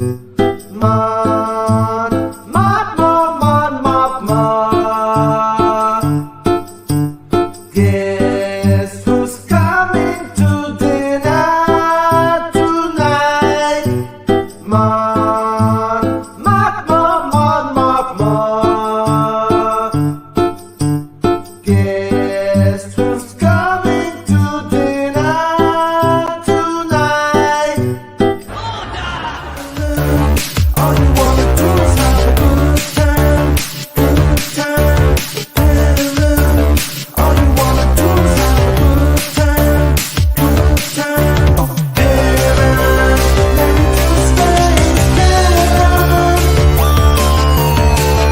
Mon Mothma, Mon Mothma. Guess who's coming to dinner tonight? Mon Mothma, Mon Mothma. Guess who's coming to dinner tonight? All you wanna do is have a good time, good time. All you wanna do is have a good time, good time. Heaven, let me to space, heaven.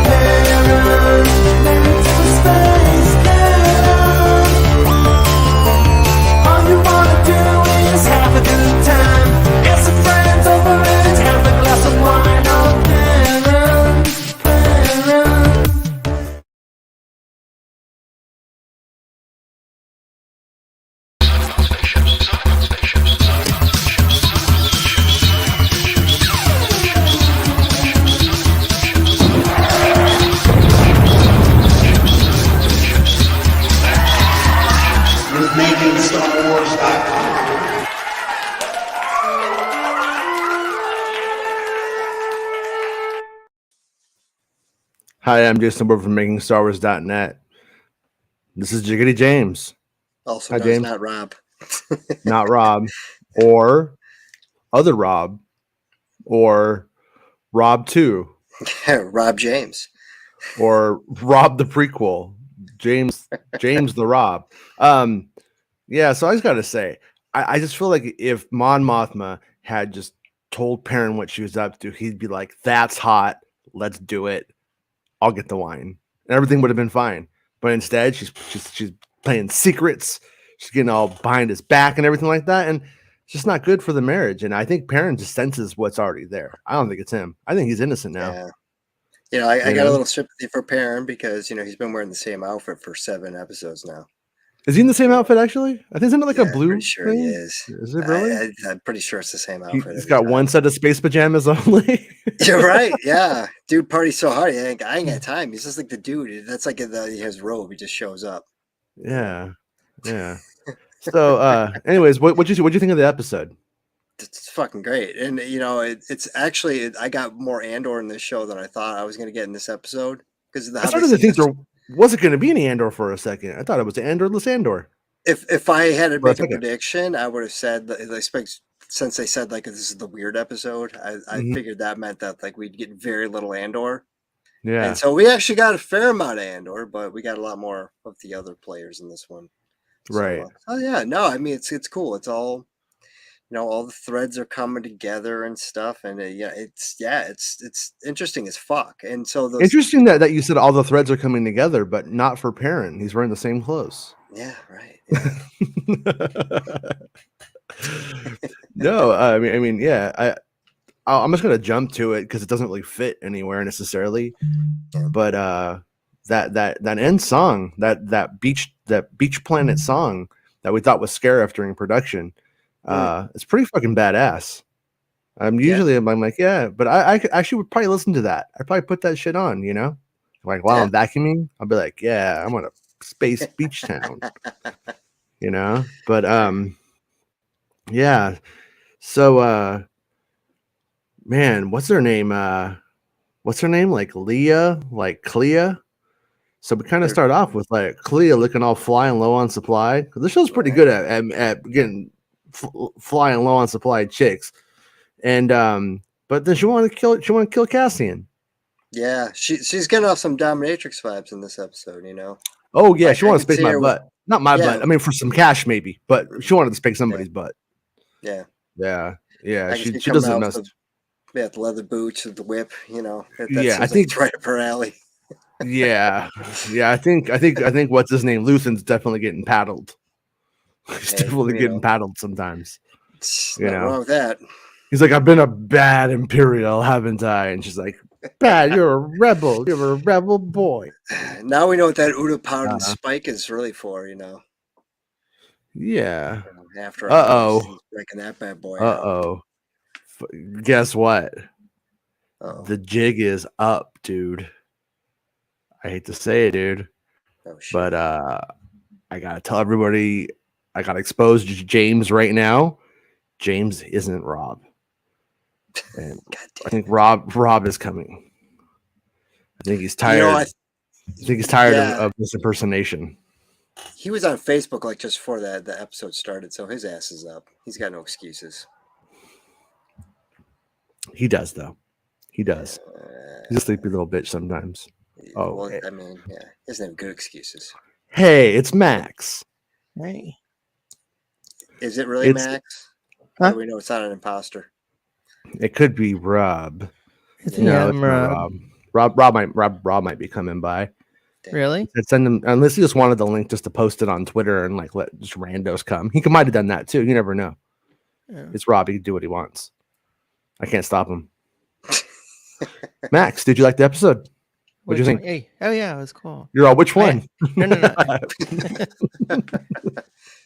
Heaven, let me to space, heaven. All you wanna do is have a good time. Get some friends over and have a glass of wine on heaven, heaven. with MakingStarWars.net. Hi, I'm Jason Bird from MakingStarWars.net. This is Jiggity James, Also Hi, known James. as not Rob. not Rob, or other Rob, or Rob 2, Rob James. or Rob the prequel, James the Rob. Yeah, so I just gotta say, I just feel like if Mon Mothma had just told Perrin what she was up to, he'd be like, "That's hot, let's do it. I'll get the wine," and everything would have been fine. But instead, she's playing secrets. She's getting all behind his back and everything like that, and it's just not good for the marriage. And I think Perrin just senses what's already there. I don't think it's him. I think he's innocent now. Yeah. You know, I You got know? a little sympathy for Perrin because, you know, he's been wearing the same outfit for 7 episodes now. Is he in the same outfit? Actually, I think isn't it like a Yeah, blue pretty sure thing? he is. Is it really? I'm pretty sure it's the same outfit. He's every got time. one set of space pajamas only. You're right. Yeah. Dude parties so hard. I ain't got time. He's just like the dude. That's like in his robe. He just shows up. Yeah. So, anyways, what'd you think of the episode? It's fucking great. And, you know, it's actually, I got more Andor in this show than I thought I was going to get in this episode. Because I started to think there wasn't going to be any Andor for a second. I thought it was Andorless Andor. If I had to For a make a second. prediction, I would have said that since they said like this is the weird episode, I Mhm. figured that meant that like we'd get very little Andor. Yeah. And so we actually got a fair amount of Andor, but we got a lot more of the other players in this one. Right. So, oh yeah, no, I mean it's cool. It's all, you know, all the threads are coming together and stuff, and it's interesting as fuck. And so those, Interesting that you said all the threads are coming together, but not for Perrin. He's wearing the same clothes. yeah, right, yeah. No, I mean, yeah. I'm just gonna jump to it because it doesn't really fit anywhere necessarily. But that end song, that beach planet song that we thought was Scarif during production, it's pretty fucking badass. I'm like, yeah, but I actually would probably listen to that. I'd probably put that shit on, you know, like while I'm vacuuming. I'll be like, yeah, I'm on a space beach town, you know. But yeah. So man, what's her name? Like Leah, like Clea. So we kind of start off with like Clea looking all flying low on supply. This show's pretty good at getting flying low on supply chicks. And but then she wanted to kill Cassian. Yeah, she's getting off some dominatrix vibes in this episode, you know. Oh yeah, Like, she wanted to spank my butt. Not my yeah. butt. I mean, for some cash maybe, but she wanted to spank somebody's butt. Yeah. She doesn't mess. The leather boots with the whip, you know. I think it's right up her alley. yeah. I think what's his name? Luthen's definitely getting paddled. He's definitely getting paddled sometimes. Nothing wrong with that. He's like, I've been a bad Imperial, haven't I? And she's like, bad, you're a rebel. You're a rebel boy. Now we know what that Utapau and spike is really for, you know. Yeah. After breaking that bad boy. Guess what? Oh, The jig is up, dude. I hate to say it, dude, oh shit. but I gotta tell everybody. I gotta expose James right now. James isn't Rob, and God I damn. think Rob is coming. I think he's tired. You know, I think he's tired yeah. of this impersonation. He was on Facebook like just before the episode started, so his ass is up. He's got no excuses. He does though. He does. He's a sleepy little bitch sometimes. Oh, Well, I mean, yeah, he doesn't have good excuses. hey, it's Max. Hey. Is it really It's- Max? Huh? How do we know it's not an imposter? It could be Rob. It's Yeah, No, it's not Rob. Rob might be coming by. Damn. Really? I'd send him unless he just wanted the link just to post it on Twitter and like let just randos come. He might have done that too. You never know. Yeah. It's Rob. He can do what he wants. I can't stop him. Max, did you like the episode? What'd you Which think? one? Hey. Oh yeah, it was cool. You're all which one? No.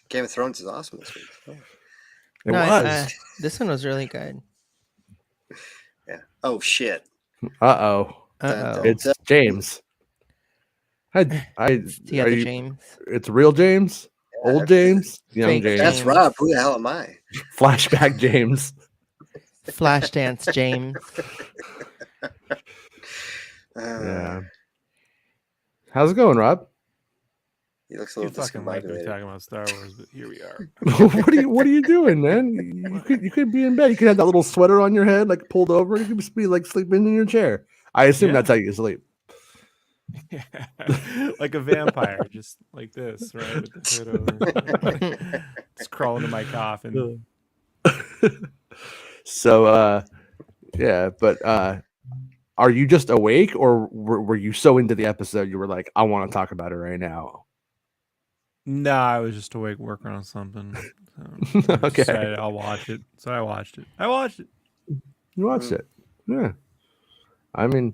Game of Thrones is awesome this week. Yeah. It No, was. this one was really good. Yeah. Oh shit. Uh-oh. Uh oh. It's James. I The are other you, James. it's real James? Old James? Young Fake James? That's James. Rob. Who the hell am I? Flashback James. Flashdance James. Yeah. How's it going, Rob? He looks a You little fucking like to be discombobulated. talking about Star Wars, but here we are. what are you doing, man? You could be in bed. You could have that little sweater on your head, like pulled over. You could just be like sleeping in your chair. I assume Yeah. that's how you sleep. Like a vampire, just like this, right? With the hood over. Just crawling to my coffin. So yeah, but are you just awake or were you so into the episode you were like, I want to talk about it right now? No, I was just awake working on something. So I Okay. decided I'll watch it. So I watched it. You watched it. Yeah. I mean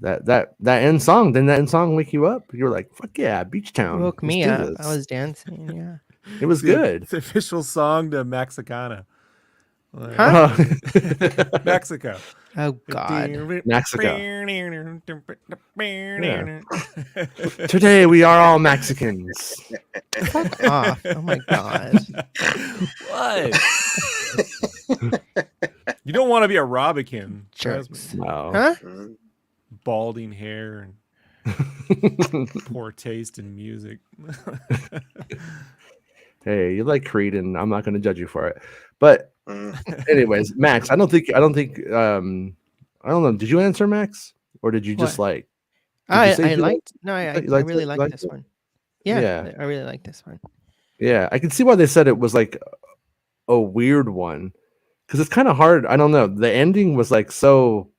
that end song, didn't that end song wake you up? You were like, fuck yeah, Beach Town. Woke me Let's do up. this. I was dancing. Yeah. It was It's the- good. It's the official song to Mexicana. Like, Huh? Mexico. Oh God. Today we are all Mexicans. Fuck off. Oh my God. What? You don't want to be a Robican. Trust me. Jerks. No. Huh? Mhm. Balding hair and poor taste in music. Hey, you like Creed, and I'm not going to judge you for it. But Mhm. anyways, Max, I don't think I don't know. Did you answer, Max, or did you just What? like? Did you say I you liked. No, I you liked really it? liked Liked this it? one. Yeah, Yeah. I really like this one. Yeah, I can see why they said it was like a weird one because it's kind of hard. I don't know. The ending was like so.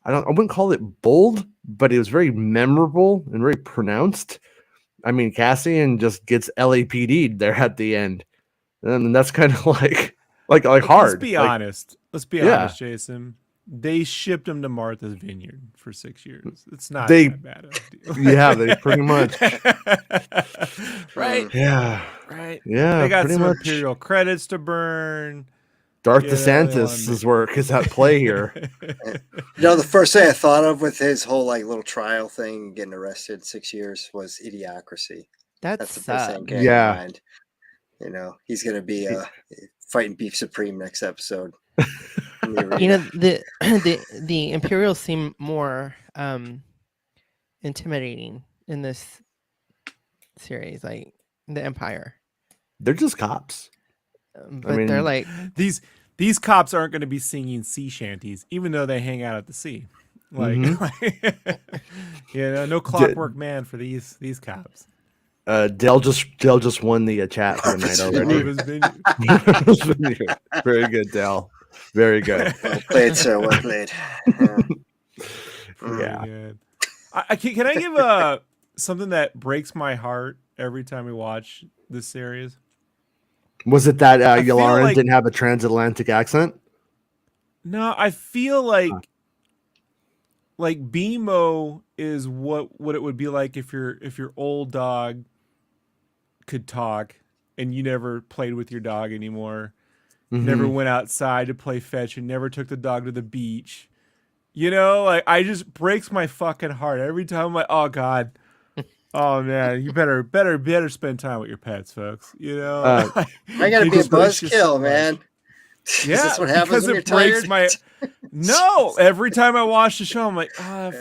I wouldn't call it bold, but it was very memorable and very pronounced. I mean, Cassian just gets LAPD'd there at the end, and that's kind of like hard. Let's be Like, honest. Let's be Yeah. honest, Jason. They shipped him to Martha's Vineyard for 6 years. It's not They- that bad of a deal. Yeah, they pretty much. Right? Yeah, Right. yeah. They got pretty some much. Imperial credits to burn. Darth Yeah, they wanted DeSantis' work is at play here. You know, the first thing I thought of with his whole like little trial thing, getting arrested 6 years, was Idiocracy. That's That's the first thing that came to Yeah. mind. You know, he's gonna be fighting Beef Supreme next episode. In the You know arena. the Imperials seem more intimidating in this series, like the Empire. They're just cops. But they're mean- like, These cops aren't going to be singing sea shanties, even though they hang out at the sea. Like, no Clockwork Man for these cops. Dell just won the chat for the night already. Martha's Vineyard. Very good, Dell. Very good. Well played, sir. Well played. Yeah. Very Yeah. good. Can I give something that breaks my heart every time we watch this series? Was it that I feel Yolanda like- didn't have a transatlantic accent? No, I feel like BMO is what it would be like if your old dog could talk and you never played with your dog anymore. Mhm. Never went outside to play fetch and never took the dog to the beach. You know, like I just breaks my fucking heart every time. I'm like, oh god, oh man, you better spend time with your pets, folks. You know, Uh, I gotta It be a just breaks you so buzzkill, much. man. Yeah, Is this what happens because when you're it breaks tired? my. No, every time I watch the show, I'm like, Yeah.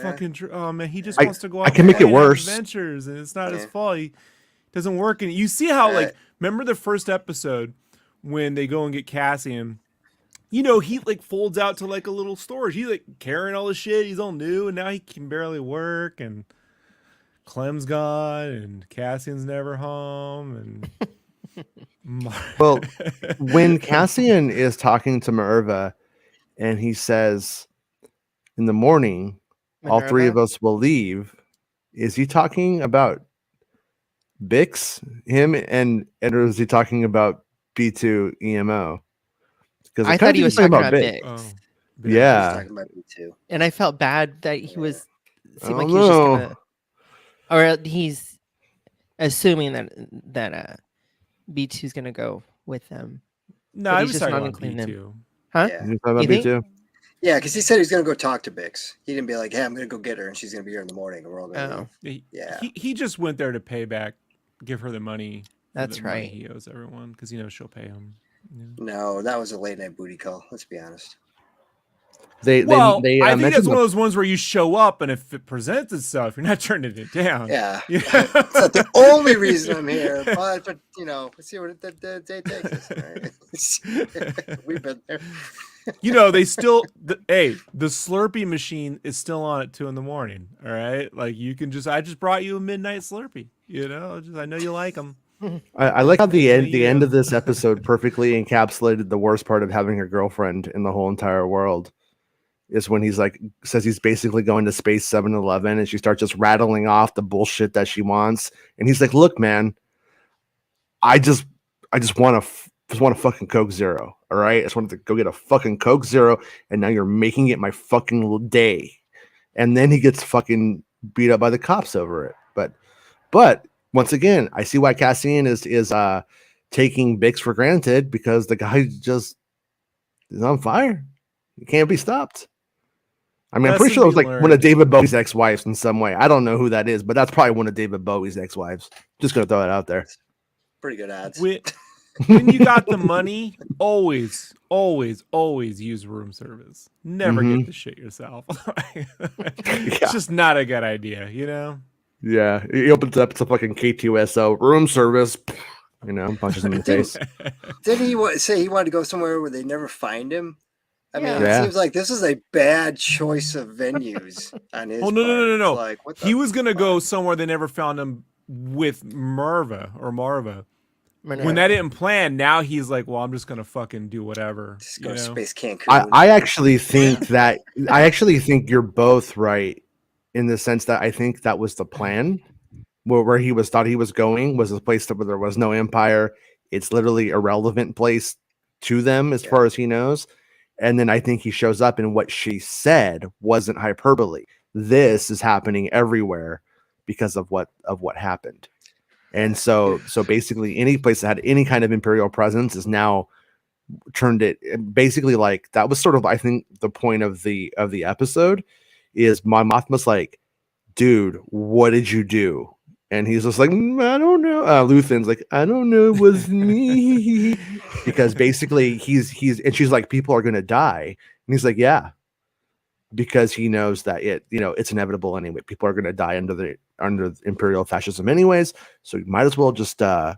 oh man, he just I- wants to go I out can and make play it and have worse. adventures, and it's not his Yeah. fault. He doesn't work, and you see how Right. like remember the first episode when they go and get Cassian. You know, he like folds out to like a little storage. He's like carrying all the shit. He's all new, and now he can barely work. And Clem's gone, and Cassian's never home. And Well, when Cassian is talking to Minerva and he says, in the morning, all three of Minerva? us will leave, is he talking about Bix, him, or is he talking about B2 EMO? Because I thought he was talking about Bix. oh, He's Yeah. talking about me too. And I felt bad that he was seemed like don't he was just know. gonna, or he's assuming that B2's gonna go with them. no, But I he's was just talking not about including them. B2. Huh? Yeah. You talking about You think? B2? Yeah, because he said he was gonna go talk to Bix. He didn't be like, "Hey, I'm gonna go get her, and she's gonna be here in the morning, and we're all gonna." Oh, leave." Yeah. He just went there to pay back, give her the money. That's the money right. he owes everyone because she'll pay him. Yeah. No, that was a late night booty call. Let's be honest. They Well, I think mentioned that's one of those ones where you show up, and if it presents itself, you're not turning it down. Yeah. Yeah. It's not the only reason I'm here, but you know, let's see what the day takes us. Right? We've been there. You know, they still, the Slurpee machine is still on at 2 a.m. All right. Like you can I just brought you a midnight Slurpee, you know, I know you like them. I like how the end Yeah. of this episode perfectly encapsulated the worst part of having a girlfriend in the whole entire world. Is when he's like says he's basically going to Space 7-Eleven and she starts just rattling off the bullshit that she wants, and he's like, "Look, man, I just want a fucking Coke Zero. All right, I just wanted to go get a fucking Coke Zero, and now you're making it my fucking day." And then he gets fucking beat up by the cops over it. But once again, I see why Cassian is taking Bix for granted, because the guy just is on fire. He can't be stopped. I mean, I'm pretty sure it was like one of David Bowie's ex-wives in some way. I don't know who that is, but that's probably one of David Bowie's ex-wives. Just gonna throw it out there. Pretty good odds. When you got the money, always use room service. Never get the shit yourself. It's just not a good idea, you know? Yeah, he opens up to fucking K2SO room service, you know, punches him in the face. Didn't he say he wanted to go somewhere where they never find him? I mean, Yeah. it seems like this is a bad choice of venues on his. Oh no. part. It's like, what the He was gonna go fuck? somewhere they never found him with Marva. Minerva. When that didn't plan, now he's like, well, I'm just gonna fucking do whatever. Just go to you know? Space Cancun. I actually think you're both right, in the sense that I think that was the plan, where he thought he was going was a place where there was no empire. It's literally a relevant place to them as far as he knows. And then I think he shows up, and what she said wasn't hyperbole. This is happening everywhere because of what happened. And so basically any place that had any kind of imperial presence is now turned it basically, like, that was sort of, I think, the point of the episode is Mon Mothma's like, "Dude, what did you do?" And he's just like, "I don't know." Luthen's like, "I don't know, it was me." Because basically he's and she's like, "People are gonna die." And he's like, "Yeah." Because he knows that it's inevitable anyway. People are gonna die under imperial fascism anyways. So you might as well just start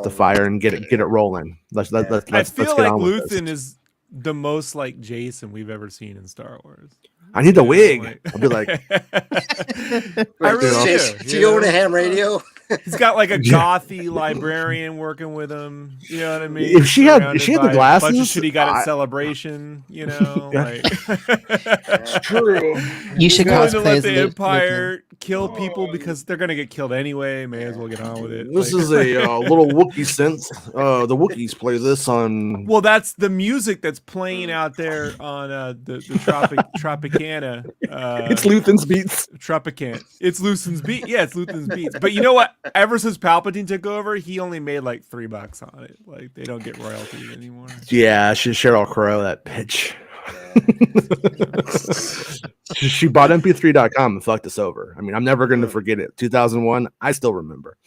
the fire and get it rolling. Let's I get feel like on with this. Luthen is the most like Jason we've ever seen in Star Wars. I need the You know, wig. like- I'll be like, I Right, really Chase, do. do you own a ham radio? He's got like a Yeah. gothy librarian working with him. You know what I mean? If she had Surrounded the by a bunch of glasses, shit he got I- at Celebration. You know, like true. You should willing to cosplay let as the Luthen. Empire kill people because they're gonna get killed anyway. May as well get on with it. This Like- is a little Wookiee synth. The Wookiees play this on. Well, that's the music that's playing out there on the Tropicana. It's Luthen's beats. Tropicant. It's Luthen's beat. Yeah, it's Luthen's beats. But you know what? Ever since Palpatine took over, he only made like $3 on it. Like they don't get royalty anymore. Yeah, she's Cheryl Crow, that bitch. She bought mp3.com and fucked us over. I mean, I'm never going to forget it. 2001, I still remember.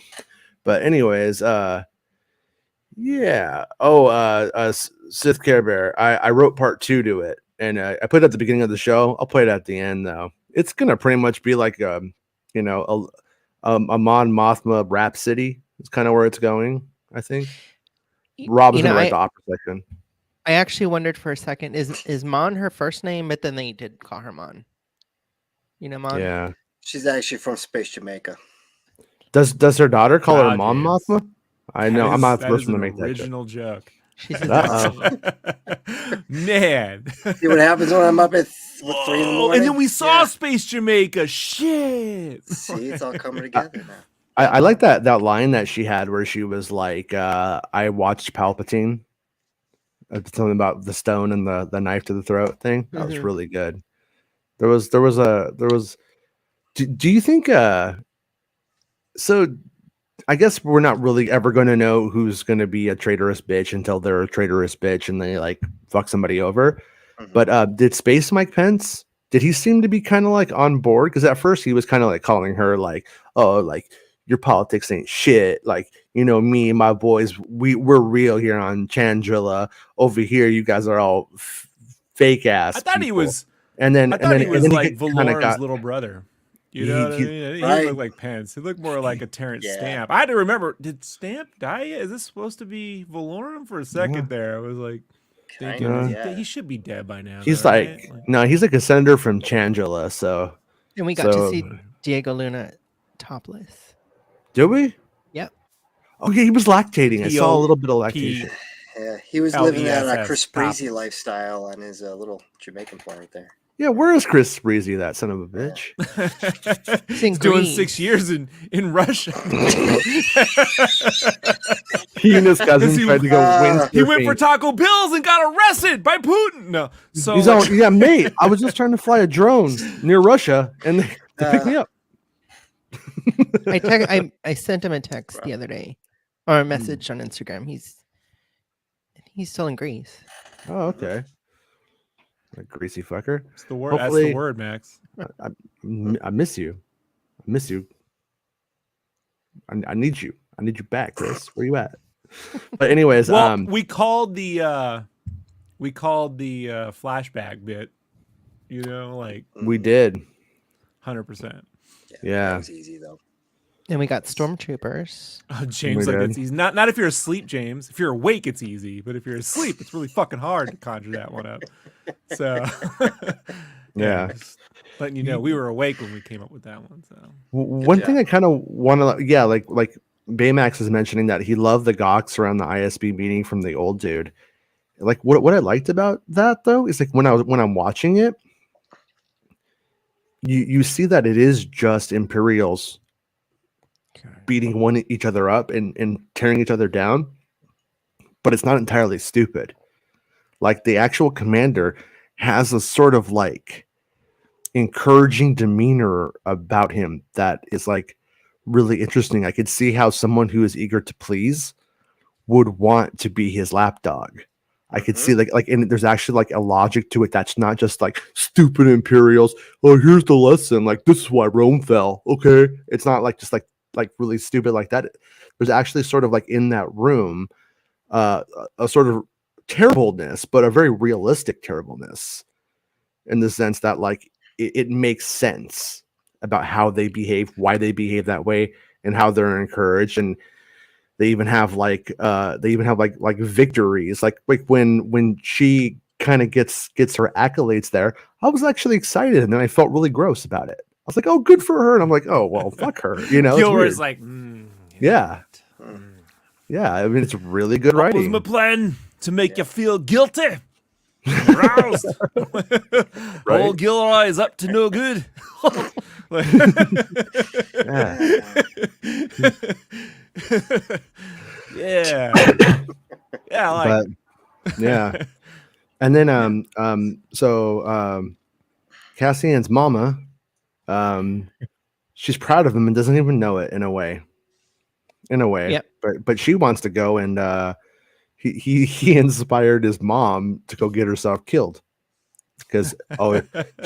But anyways, yeah. Oh, Sith Care Bear. I wrote part 2 to it, and I put it at the beginning of the show. I'll play it at the end though. It's gonna pretty much be like a Mon Mothma Rhapsody. It's kind of where it's going. I think Rob is gonna write the opera section. I actually wondered for a second, is Mon her first name? But then they did call her Mon. Mon? Yeah. She's actually from Space Jamaica. Does her daughter call her Mon James. Mothma? I know. I'm not the first one to make that joke. Original joke. She's Man. See what happens when I'm up at 3 in the morning? And then we saw Space Jamaica. Shit. See, it's all coming together now. I like that line that she had where she was like, I watched Palpatine. Something about the stone and the knife to the throat thing. That was really good. There was do you think so I guess we're not really ever going to know who's going to be a traitorous bitch until they're a traitorous bitch and they like fuck somebody over. But did Space Mike Pence, did he seem to be kind of like on board? Because at first he was kind of like calling her like, oh, like your politics ain't shit. Like, me and my boys, we're real here on Chandrilla. Over here, you guys are all fake ass. I thought people. he was. And then I thought he was like kinda Valoran's little brother. You know what I mean? He didn't look like Pence. He looked more like a Terrence Stamp. I had to remember, did Stamp die yet? Is this supposed to be Valoran? For a second there, I was like thinking he should be dead by now. He's though, like, right? no, he's like a senator from Chandrilla. So, and we got to see Diego Luna topless. Did we? Yep. Oh yeah, he was lactating. I saw a little bit of lactation. Yeah, he was living that Chris Breezy lifestyle on his little Jamaican planet there. Yeah, where is Chris Breezy, that son of a bitch? He's doing 6 years in Russia. He and his cousin tried to go win. He went for Taco Bell's and got arrested by Putin. No, so he's all, yeah, mate. I was just trying to fly a drone near Russia, and they picked me up. I sent him a text the other day, or a message on Instagram. He's still in Greece. Oh, okay. A greasy fucker. That's the word. That's the word, Max. I miss you. I miss you. I need you. I need you back, Chris. Where you at? But anyways, we called the flashback bit. Like we did. 100%. Yeah. That was easy though. And we got stormtroopers. Oh, James, like it's easy. Not if you're asleep, James. If you're awake, it's easy. But if you're asleep, it's really fucking hard to conjure that one up. So, yeah. Just letting you know, we were awake when we came up with that one. So, one thing I kind of want to, like Baymax is mentioning that he loved the Gox around the ISB meeting from the old dude. Like what I liked about that though is like when I'm watching it, you see that it is just Imperials beating each other up and tearing each other down, but it's not entirely stupid. Like the actual commander has a sort of like encouraging demeanor about him that is like really interesting. I could see how someone who is eager to please would want to be his lapdog. I could see and there's actually like a logic to it that's not just like stupid Imperials. Oh, here's the lesson. Like this is why Rome fell. Okay, it's not like just like really stupid like that. There's actually sort of like in that room a sort of terribleness, but a very realistic terribleness in the sense that like it makes sense about how they behave, why they behave that way, and how they're encouraged. And they even have like victories, like when she kind of gets her accolades there. I was actually excited, and then I felt really gross about it. I was like, "Oh, good for her," and I'm like, "Oh, well, fuck her," Gilroy's like, yeah. I mean, it's really good writing. That was my plan to make you feel guilty, aroused. Right? Old Gilroy is up to no good. Yeah. Yeah, like yeah. And then so Cassian's mama, she's proud of him and doesn't even know it in a way. Yep. But she wants to go, and he inspired his mom to go get herself killed. because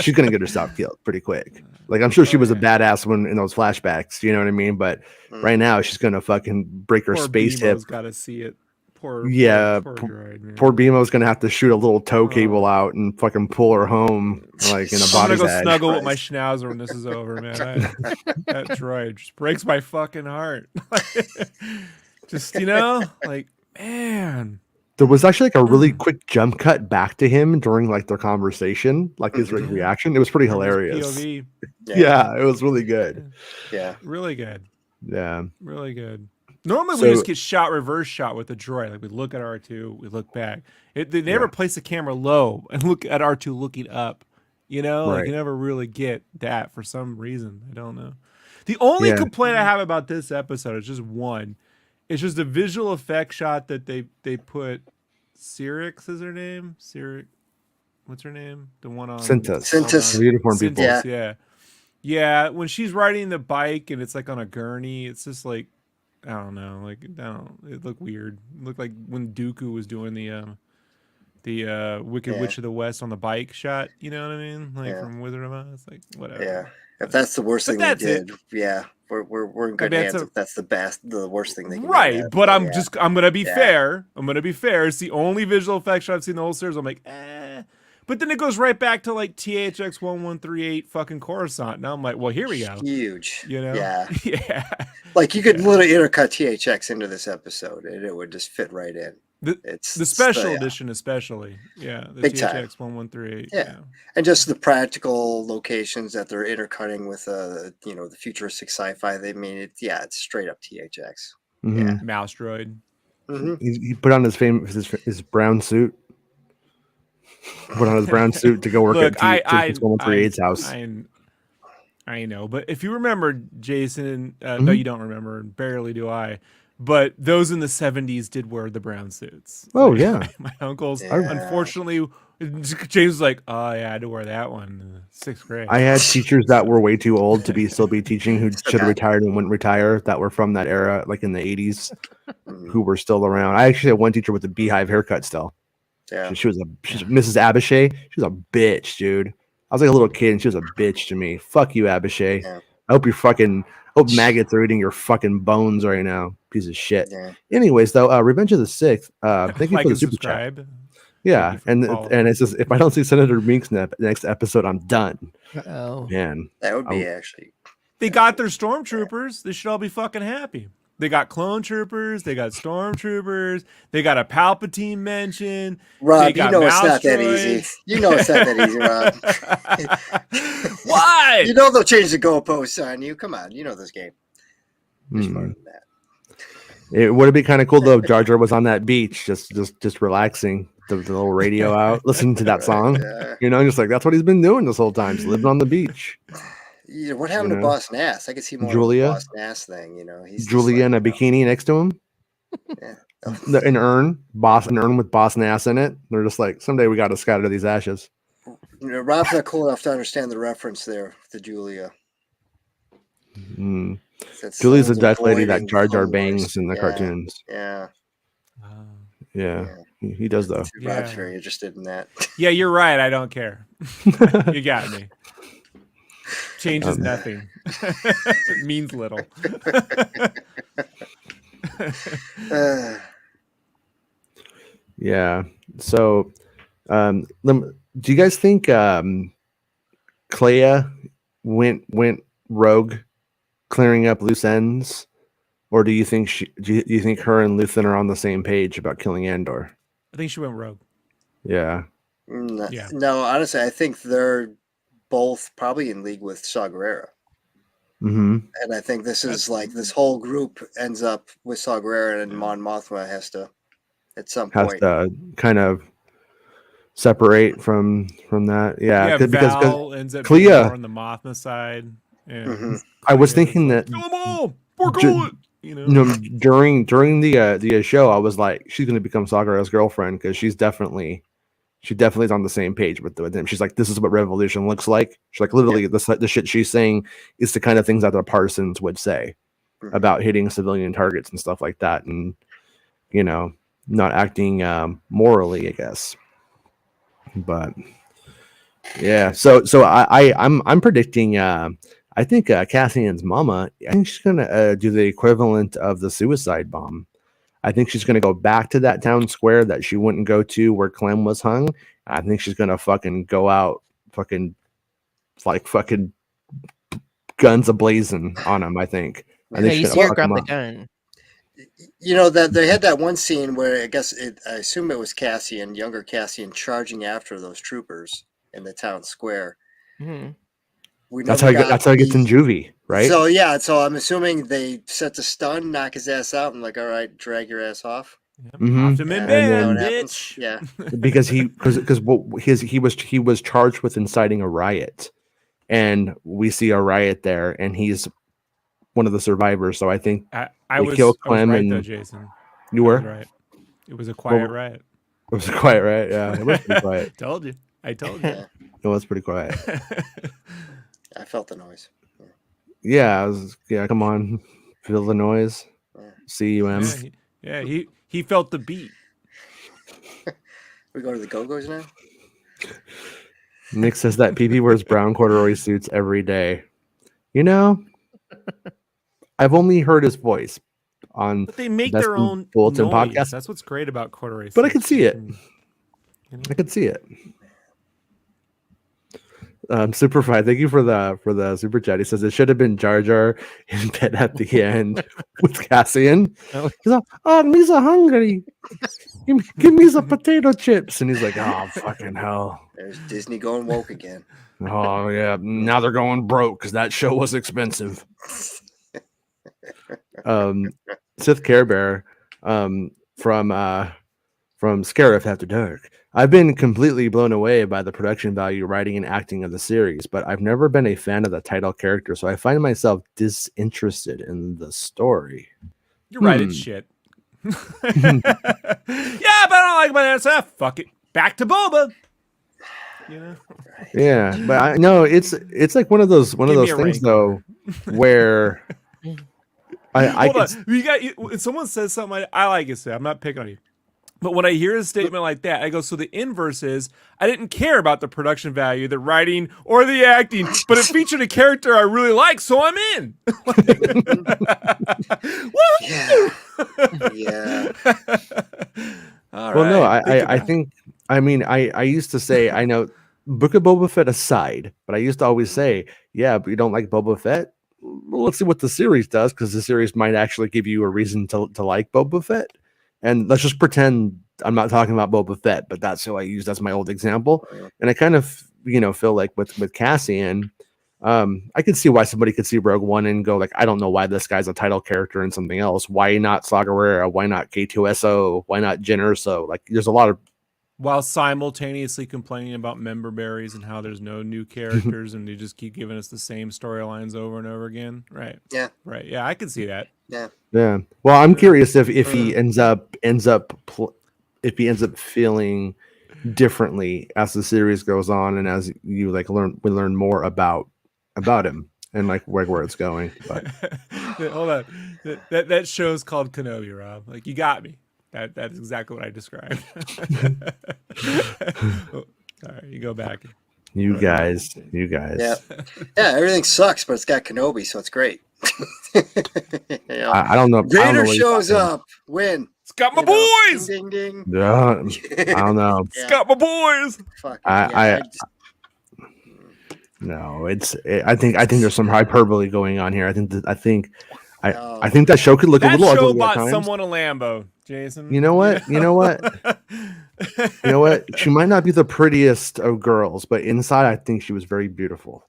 she's gonna get herself killed pretty quick. Like I'm sure she was a badass when in those flashbacks, you know what I mean? But right now she's gonna fucking break her Poor space hip. Bemo's got to see it. Poor droid, man. Poor Bemo's gonna have to shoot a little tow cable out and fucking pull her home like in a I'm body gonna go bag. snuggle with my schnauzer when this is over, man. That droid just breaks my fucking heart. Just like man. There was actually like a really quick jump cut back to him during like their conversation, like his reaction. It was pretty hilarious. POV. Yeah, it was really good. Yeah, Really good. Yeah. Really good. Normally we just get reverse shot with the droid. Like we look at R2, we look back. They never place the camera low and look at R2 looking up. Like you never really get that for some reason. I don't know. The only complaint I have about this episode is just one. It's just a visual effect shot that they put. Cyrix is her name. Cyrix, what's her name? The one on Cintas. The uniform people. Yeah. When she's riding the bike and it's like on a gurney, it's just like I don't know. Like it looked weird. It looked like when Dooku was doing the Wicked Witch of the West on the bike shot. You know what I mean? Like from Wizard of Oz. It's like whatever. Yeah. If that's the worst thing they did, we're in good hands. If that's the worst thing they can do. But I'm gonna be fair. I'm gonna be fair. It's the only visual effect shot I've seen the whole series. I'm like, But then it goes right back to like THX 1138 fucking Coruscant. Now I'm like, well, here we go. Huge. Yeah. Like you could literally intercut THX into this episode and it would just fit right in. It's the special edition, especially. Yeah, the Big THX 1138. Yeah, and just the practical locations that they're intercutting with, the futuristic sci-fi. They mean it. Yeah, it's straight up THX. Mm-hmm. Yeah, mouse droid. Mm-hmm. He put on his brown suit. Put on his brown suit to go work at THX 1138's house. I know, but if you remember, Jason, no, you don't remember, and barely do I. But those in the 70s did wear the brown suits. Oh, yeah. My uncles, unfortunately, James was like, oh, yeah, I had to wear that one in sixth grade. I had teachers that were way too old to still be teaching who should have retired and wouldn't retire that were from that era, like in the 80s, who were still around. I actually had one teacher with a beehive haircut still. Yeah. She's Mrs. Abishay. She was a bitch, dude. I was like a little kid and she was a bitch to me. Fuck you, Abishay. Yeah. I hope maggots are eating your fucking bones right now. Piece of shit. Yeah. Anyways, though, Revenge of the Sixth. Thank you for the super chat. Yeah, and it says if I don't see Senator Meeks next episode, I'm done. Oh man, that would be actually. They got their stormtroopers. They should all be fucking happy. They got clone troopers. They got stormtroopers. They got a Palpatine mention. Rob, you know it's not that easy. You know it's not that easy, Rob. Why? You know they'll change the goalposts on you. Come on, you know this game. It would have been kind of cool though if Jar Jar was on that beach, just relaxing, the little radio out, listening to that song. Just like that's what he's been doing this whole time, just living on the beach. Yeah, what happened to Boss Nass? I could see more Julia? of the Boss Nass thing. He's Julia in a bikini next to him. Yeah. An urn with Boss Nass in it. They're just like, someday we got to scatter these ashes. Rob's not cool enough to understand the reference there to Julia. Julie's a death lady that Jar Jar bangs in the cartoons. Yeah. Yeah. He does though. Rob's very interested in that. Yeah, you're right. I don't care. You got me. Changes nothing. It means little. Yeah. So, do you guys think Clea went rogue, clearing up loose ends, or do you think you think her and Luthen are on the same page about killing Andor? I think she went rogue. Yeah. No, honestly, I think they're both probably in league with Saw Gerrera. Mm-hmm. And I think this is like this whole group ends up with Saw Gerrera, and Mon Mothma has to, at some point, kind of separate from that. Yeah, because Val ends up Clea more on the Mothma side. Yeah. I was thinking that kill them all. Kill it. During the show, I was like, she's going to become Saw Gerrera's girlfriend because she definitely is on the same page with him. She's like, this is what revolution looks like. She's like, literally, the shit she's saying is the kind of things that the partisans would say about hitting civilian targets and stuff like that, and not acting morally, I guess. But Yeah. So I'm predicting. I think Cassian's mama. I think she's gonna do the equivalent of the suicide bomb. I think she's gonna go back to that town square that she wouldn't go to where Clem was hung. I think she's gonna fucking go out, fucking like fucking guns ablazing on him. I think. I Yeah, think you she's see gonna her fuck him grab the up. gun. You know that they had that one scene where I assume it was Cassian, younger Cassian, charging after those troopers in the town square. Hmm. We That's never how got that's how he gets in the- juvie, right? So yeah, so I'm assuming they set the stun, knock his ass out, and like, all right, drag your ass off. Mhm. Popped him in And bed, then- bitch. Yeah, because he was charged with inciting a riot, and we see a riot there, and he's one of the survivors. So I think I They was kill I was Clem right though, and- Jason. you I was were. right. It was a quiet Well, riot. It was quiet, right? Yeah, it was pretty quiet. Told you. I told you. yeah. It was pretty quiet. I felt the noise. Yeah, come on, feel the noise. Yeah. CUM. He felt the beat. We go to the Go-Go's now. Nick says that PP wears brown corduroy suits every day. You know, I've only heard his voice on, But they make Best their own Bulletin noise. podcast. That's what's great about corduroy. But I suits. can see You it. can- I could see it. Superfly, thank you for the super chat. He says it should have been Jar Jar in bed at the end with Cassian. Oh. He's like, "Oh, me so hungry. Give me some potato chips." And he's like, "Oh, fucking hell. There's Disney going woke again. Oh yeah, now they're going broke because that show was expensive." Sith Care Bear from Scarif After Dark. I've been completely blown away by the production value, writing, and acting of the series, but I've never been a fan of the title character, so I find myself disinterested in the story. You're right. It's shit. Yeah, but I don't like my SF. Fuck it. Back to Boba. You know? Yeah, but I know it's like one of those Give me a things rank. though, where I Hold could, on. When someone says something, I like it. I'm not picking on you. But when I hear a statement like that, I go, so the inverse is, I didn't care about the production value, the writing, or the acting, but it featured a character I really like, so I'm in. Yeah. Yeah. All well, no, right, I think I used to say, I know Book of Boba Fett aside, but I used to always say, yeah, but you don't like Boba Fett? Well, let's see what the series does, because the series might actually give you a reason to like Boba Fett. And let's just pretend I'm not talking about Boba Fett, but that's who I used as my old example. And I kind of, feel like with Cassian, I could see why somebody could see Rogue One and go like, I don't know why this guy's a title character in something else. Why not Saw Gerrera? Why not K2SO? Why not Jyn Erso? Like, there's a lot of while simultaneously complaining about member berries and how there's no new characters and they just keep giving us the same storylines over and over again. Right. Yeah. Right. Yeah, I can see that. Yeah. Yeah. Well, I'm curious if he ends up feeling differently as the series goes on, and as you we learn more about him and like where it's going. But Hold on. That show's called Kenobi, Rob. Like, you got me. That's exactly what I described. Oh, all right, you go back. you guys. Yeah. Yeah. Everything sucks, but it's got Kenobi, so it's great. You know, I don't know. I don't know Vader what shows he's up. Win. It's got my You know, boys. Ding ding. talking. Yeah, I don't know. It's got my boys. Fuck. I No, I think there's some hyperbole going on here. I think that show could look a That little show ugly at bought times. someone a Lambo, Jason. You know what? You know what? She might not be the prettiest of girls, but inside, I think she was very beautiful.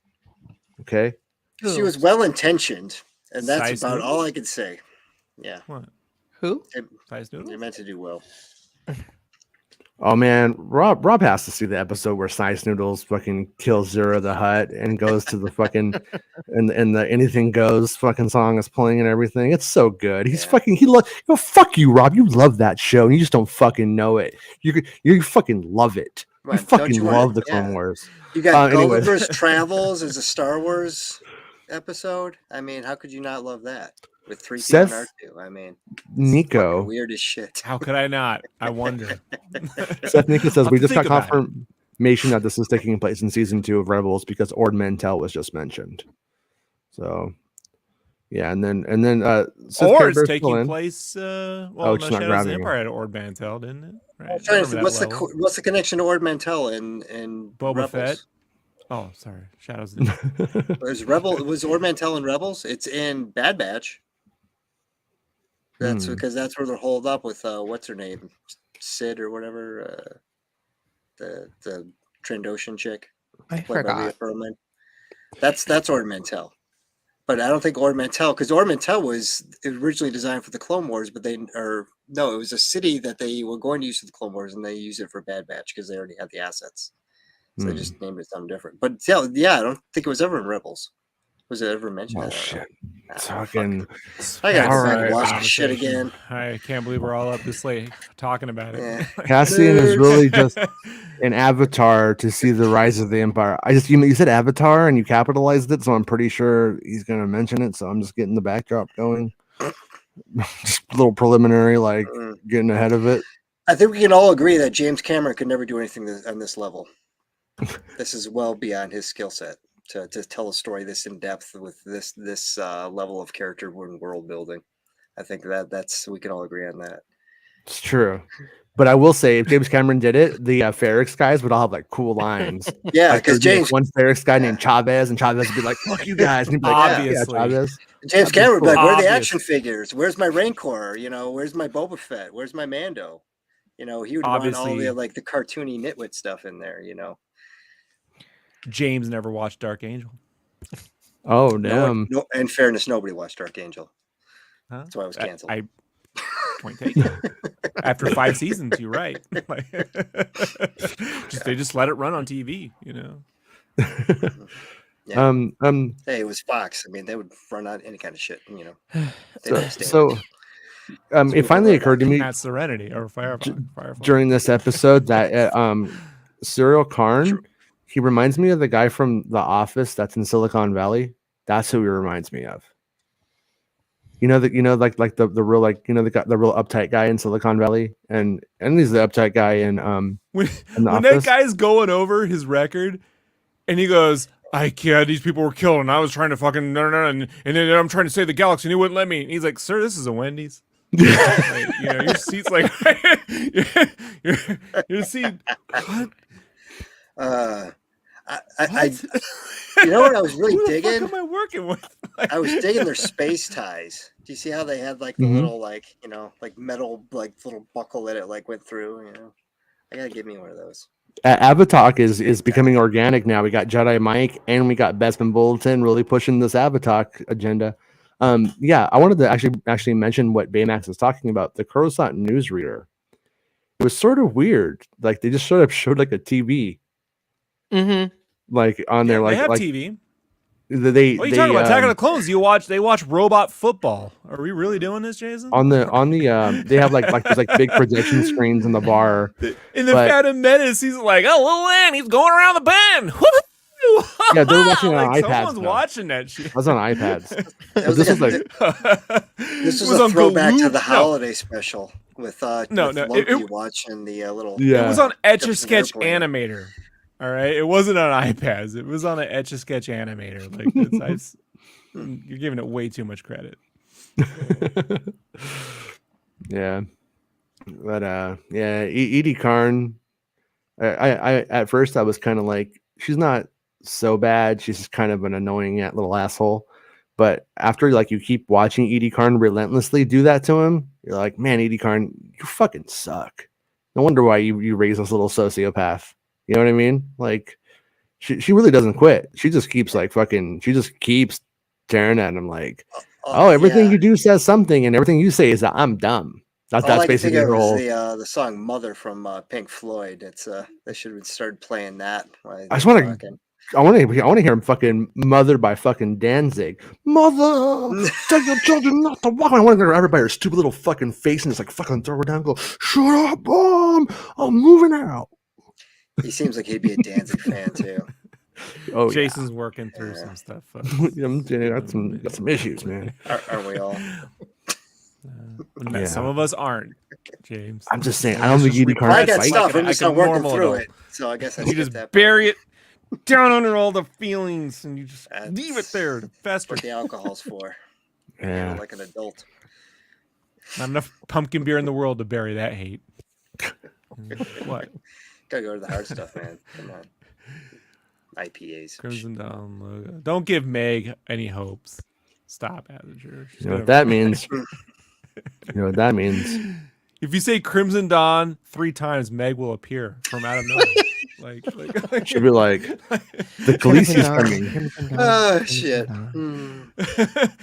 Okay. She was well intentioned, and that's Size about noodle? all I can say. Yeah, What? Who? Size noodle? you're meant to do well. Oh man, Rob has to see the episode where Size Noodles fucking kills Zero the Hutt and goes to the fucking and the Anything Goes fucking song is playing and everything. It's so good. He's Yeah. fucking fuck you, Rob. You love that show and you just don't fucking know it. You fucking love it. You Right, don't fucking you wanna- love the yeah. Clone Wars. You got anyways. Gulliver's Travels as a Star Wars episode. I mean, how could you not love that with 3PO Seth- and R2? I mean, Nico. weird as shit. How could I not? I wonder. Seth Nico says I'll we just think got about it. confirmation that this is taking place in season 2 of Rebels because Ord Mantell was just mentioned. So yeah, and then Sith Or Care it's Bear's still taking in. place. Oh, No, it's not Shadows of the grabbing Empire had Ord Mantell, didn't it? Right. I'm I trying to remember see, that well. what's the connection to Ord Mantell in Boba Rebels? Fett. Oh, sorry, Shadows of the Was Ord Mantell in Rebels? It's in Bad Batch. That's because that's where they're holed up with what's her name, Sid or whatever, the Trandoshan chick I played by Rhea forgot. Perlman. That's Ord Mantell. But I don't think Ord Mantell, because Ord Mantell was originally designed for the Clone Wars, but it was a city that they were going to use for the Clone Wars, and they used it for Bad Batch because they already had the assets. So they just named it something different. But yeah, I don't think it was ever in Rebels. Was it ever mentioned? Oh I don't know. shit! Fuck. Fucking I gotta go All back and right. watch this shit conversation. again. I can't believe we're all up this late talking about it. Yeah. Cassian is really just an avatar to see the rise of the Empire. You said avatar and you capitalized it, so I'm pretty sure he's gonna mention it. So I'm just getting the backdrop going, just a little preliminary, like getting ahead of it. I think we can all agree that James Cameron could never do anything on this level. This is well beyond his skill set to tell a story this in depth with this level of character and world building. I think that's we can all agree on that. It's true. But I will say, if James Cameron did it, the Ferrix guys would all have like cool lines. Yeah, Like, because there'd be, James one Ferrix guy named Chavez, and Chavez would be like, "Fuck you guys," and he'd be like, Obviously. "Yeah, Chavez." James That'd be Cameron would be like, cool. "Where are the Obvious. action figures? Where's my Rancor? Where's my Boba Fett? Where's my Mando?" He would want all Obviously. the cartoony nitwit stuff in there. James never watched Dark Angel. Oh damn! No, in fairness, nobody watched Dark Angel. Huh? That's why it was canceled. Point taken. After 5 seasons, you're right. They just let it run on TV, Yeah. Hey, it was Fox. I mean, they would run out any kind of shit. They don't understand. So it finally occurred to me At Serenity or Firefly. during this episode that Cyril Karn, he reminds me of the guy from The Office that's in Silicon Valley. That's who he reminds me of. Like the real the real uptight guy in Silicon Valley, and he's the uptight guy in when Office. that guy's going over his record, and he goes, these people were killed, and I was trying to fucking and then I'm trying to save the galaxy, and he wouldn't let me. And he's like, "Sir, this is a Wendy's." Your seat's like your seat. What? I what I was really Who the digging? fuck am I working with? I was digging their space ties. Do you see how they had like the little metal little buckle that it went through? I gotta give me one of those. Avatar is becoming organic now. We got Jedi Mike and we got Bespin Bulletin really pushing this Avatar agenda. I wanted to actually mention what Baymax is talking about. The Coruscant newsreader. It was sort of weird. Like they just showed like a TV. Mm-hmm. Like on there, they have like TV. What are you talking about? Attack of the Clones. They watch robot football. Are we really doing this, Jason? On the they have like those big projection screens in the bar. In the Phantom Menace, he's like, "Oh, little Annie's going around the bend." Yeah, they're watching it on iPads. Someone's watching that shit. I was on iPads. This was a throwback to the holiday special with Loki watching the little. Yeah. It was on Etch a Sketch Animator. All right, it wasn't on iPads. It was on an Etch a Sketch Animator. You're giving it way too much credit. Yeah, but Edie Karn. I at first I was kind of like, she's not so bad. She's just kind of an annoying little asshole. But after you keep watching Edie Karn relentlessly do that to him, you're like, man, Edie Karn, you fucking suck. No wonder why you raise this little sociopath. You know what I mean? Like, she really doesn't quit. She just keeps she just keeps tearing at him like, everything you do says something, and everything you say is that I'm dumb. That's basically her whole. The song "Mother" from Pink Floyd. It's they should have started playing that. I want to hear him fucking "Mother" by fucking Danzig. Mother, tell your children not to walk. I want to grab her by her stupid little fucking face and just fucking throw her down. And go, shut up, Mom. I'm moving out. He seems like he'd be a Danzig fan too. Oh, Jason's working through some stuff. Got some issues, man. Aren't we all? Some of us aren't, James. I'm just saying. I don't think Edie Karn. I got stuff. I'm just not working through it. So I guess I You skipped just that part. bury it down under all the feelings, and you just That's leave it there to fester. what the alcohol's for. Yeah. Like an adult. Not enough pumpkin beer in the world to bury that hate. What? Gotta go to the hard stuff, man. Come on. IPAs. Crimson Dawn logo. Don't give Meg any hopes. Stop, Azinger. You know what that means? You know what that means? If you say Crimson Dawn 3 times, Meg will appear from out of nowhere. like She'll be like, the Crimson Khaleesi's Dawn, coming. Crimson Dawn, Oh, Crimson shit. Dawn.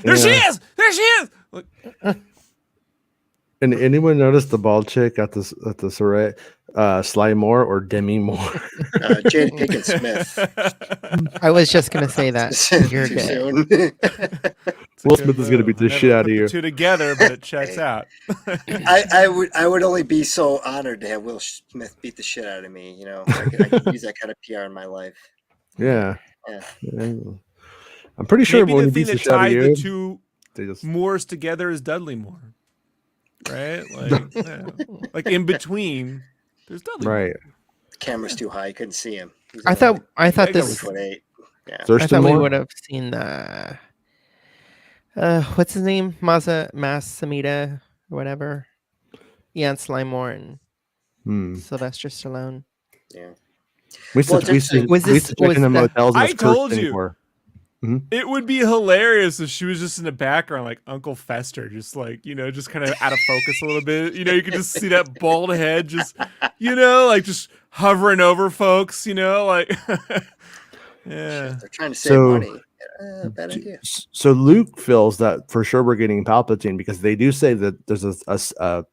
There she Yeah. is! There she is! Look, And anyone notice the bald chick at the Saray, Sly Moore or Demi Moore? Jada Pinkett Smith. I was just gonna say that. You're Too good. soon. it's a Will good Smith is gonna move. beat the I never shit out put of the you. 2 together, but it checks out. I would only be so honored to have Will Smith beat the shit out of me. You know, I could use that kind of PR in my life. Yeah. Yeah. I'm pretty sure Maybe when the he thing beats the that shit out of tied you, the 2 they just Moors together is Dudley Moore. Right? Like, yeah. Like in between, there's Dudley Moore. right. The camera's too high. I couldn't see him. He's I only thought I got this. 4'8". Yeah. I Thurston thought we Moore? would have seen the. What's his name? Samita or whatever. Ian Slimore and Hmm. Sylvester Stallone. Yeah. We used Well, to, we used to, just- Was we used this- to check was in the the- motels and I the Kirk told thing you. for. It would be hilarious if she was just in the background, like Uncle Fester, just like, just kind of out of focus a little bit. You could just see that bald head just, like just hovering over folks, like, yeah. They're trying to save So- money. Bad idea. So Luke feels that for sure we're getting Palpatine because they do say that there's a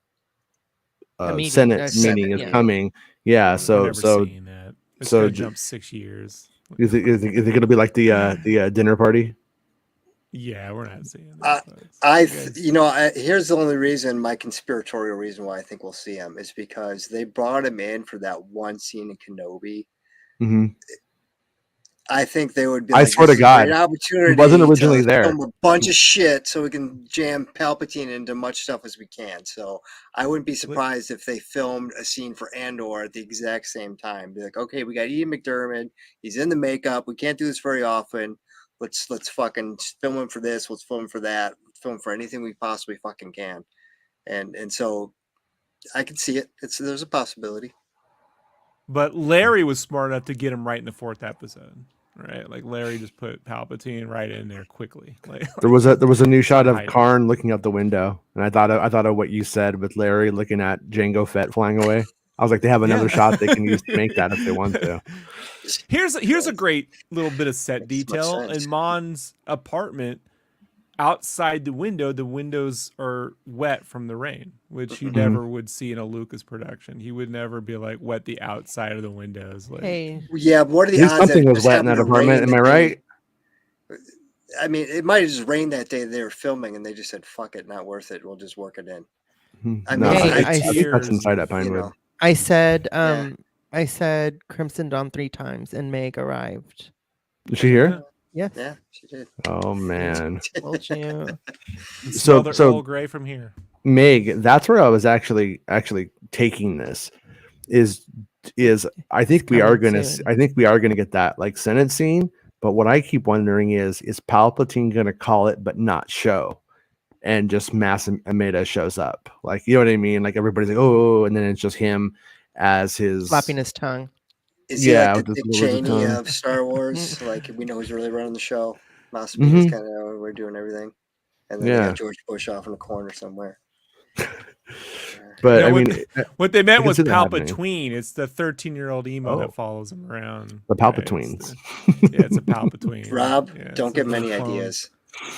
meeting, Senate a Senate, meeting is yeah. coming. Yeah. I've So never seen that. It's so gonna d- jump 6 years. is it going to be like the dinner party? Yeah, we're not seeing Uh, that. folks. Here's the only reason, my conspiratorial reason why I think we'll see him is because they brought him in for that one scene in Kenobi. Hmm. I think they would be. I Like, swear "This to is a great God, opportunity. wasn't originally to there." film a bunch of shit so we can jam Palpatine into much stuff as we can." So I wouldn't be surprised if they filmed a scene for Andor at the exact same time. Be like, okay, we got Ian McDermott. He's in the makeup. We can't do this very often. Let's fucking film him for this. Let's film him for that. Let's film for anything we possibly fucking can. And so I can see it. There's a possibility. But Larry was smart enough to get him right in the 4th episode, right? Like Larry just put Palpatine right in there quickly. Like, There was a new shot of Right. Karn looking out the window, and I thought of what you said with Larry looking at Jango Fett flying away. I was like, they have another Yeah. shot they can use to make that if they want to. Here's a great little bit of set Makes much detail. sense. In Mon's apartment, outside the windows are wet from the rain, which you never would see in a Lucas production. He would never be like wet the outside of the windows. Like, Hey, Yeah, but what are the At least odds that something it was just wet in happened that to rain apartment. Am I the day- right? I mean, it might have just rained that day they were filming, and they just said, "Fuck it, not worth it. We'll just work it in." I No, mean, Hey, I think that's inside at You Pinewood. know, I said Yeah. I said Crimson Dawn 3 times and Meg arrived. Is she here? Yes. yeah, she did. Oh man, Told you. smell the so- Earl Grey from here. Meg. That's where I was actually taking this. Is I think we are coming gonna soon. I think we are gonna get that like Senate scene. But what I keep wondering is Palpatine gonna call it but not show, and just Mass Amida shows up? Like, you know what I mean? Like everybody's like, oh, and then it's just him as his Slapping his tongue. Is he Yeah, like the with Dick the little Cheney tongue. of Star Wars? Like, we know who's really running the show. Moss is Mhm. kind of we're doing everything, and then they Yeah. got George Bush off in a corner somewhere. But Yeah, I what- mean, What they meant can was see that happening. Palpatine. It's the 13-year-old emo Oh. that follows him around. The Right, Palpatines. yeah, it's a Palpatine. Rob, Yeah, don't it's get a many little clone. ideas.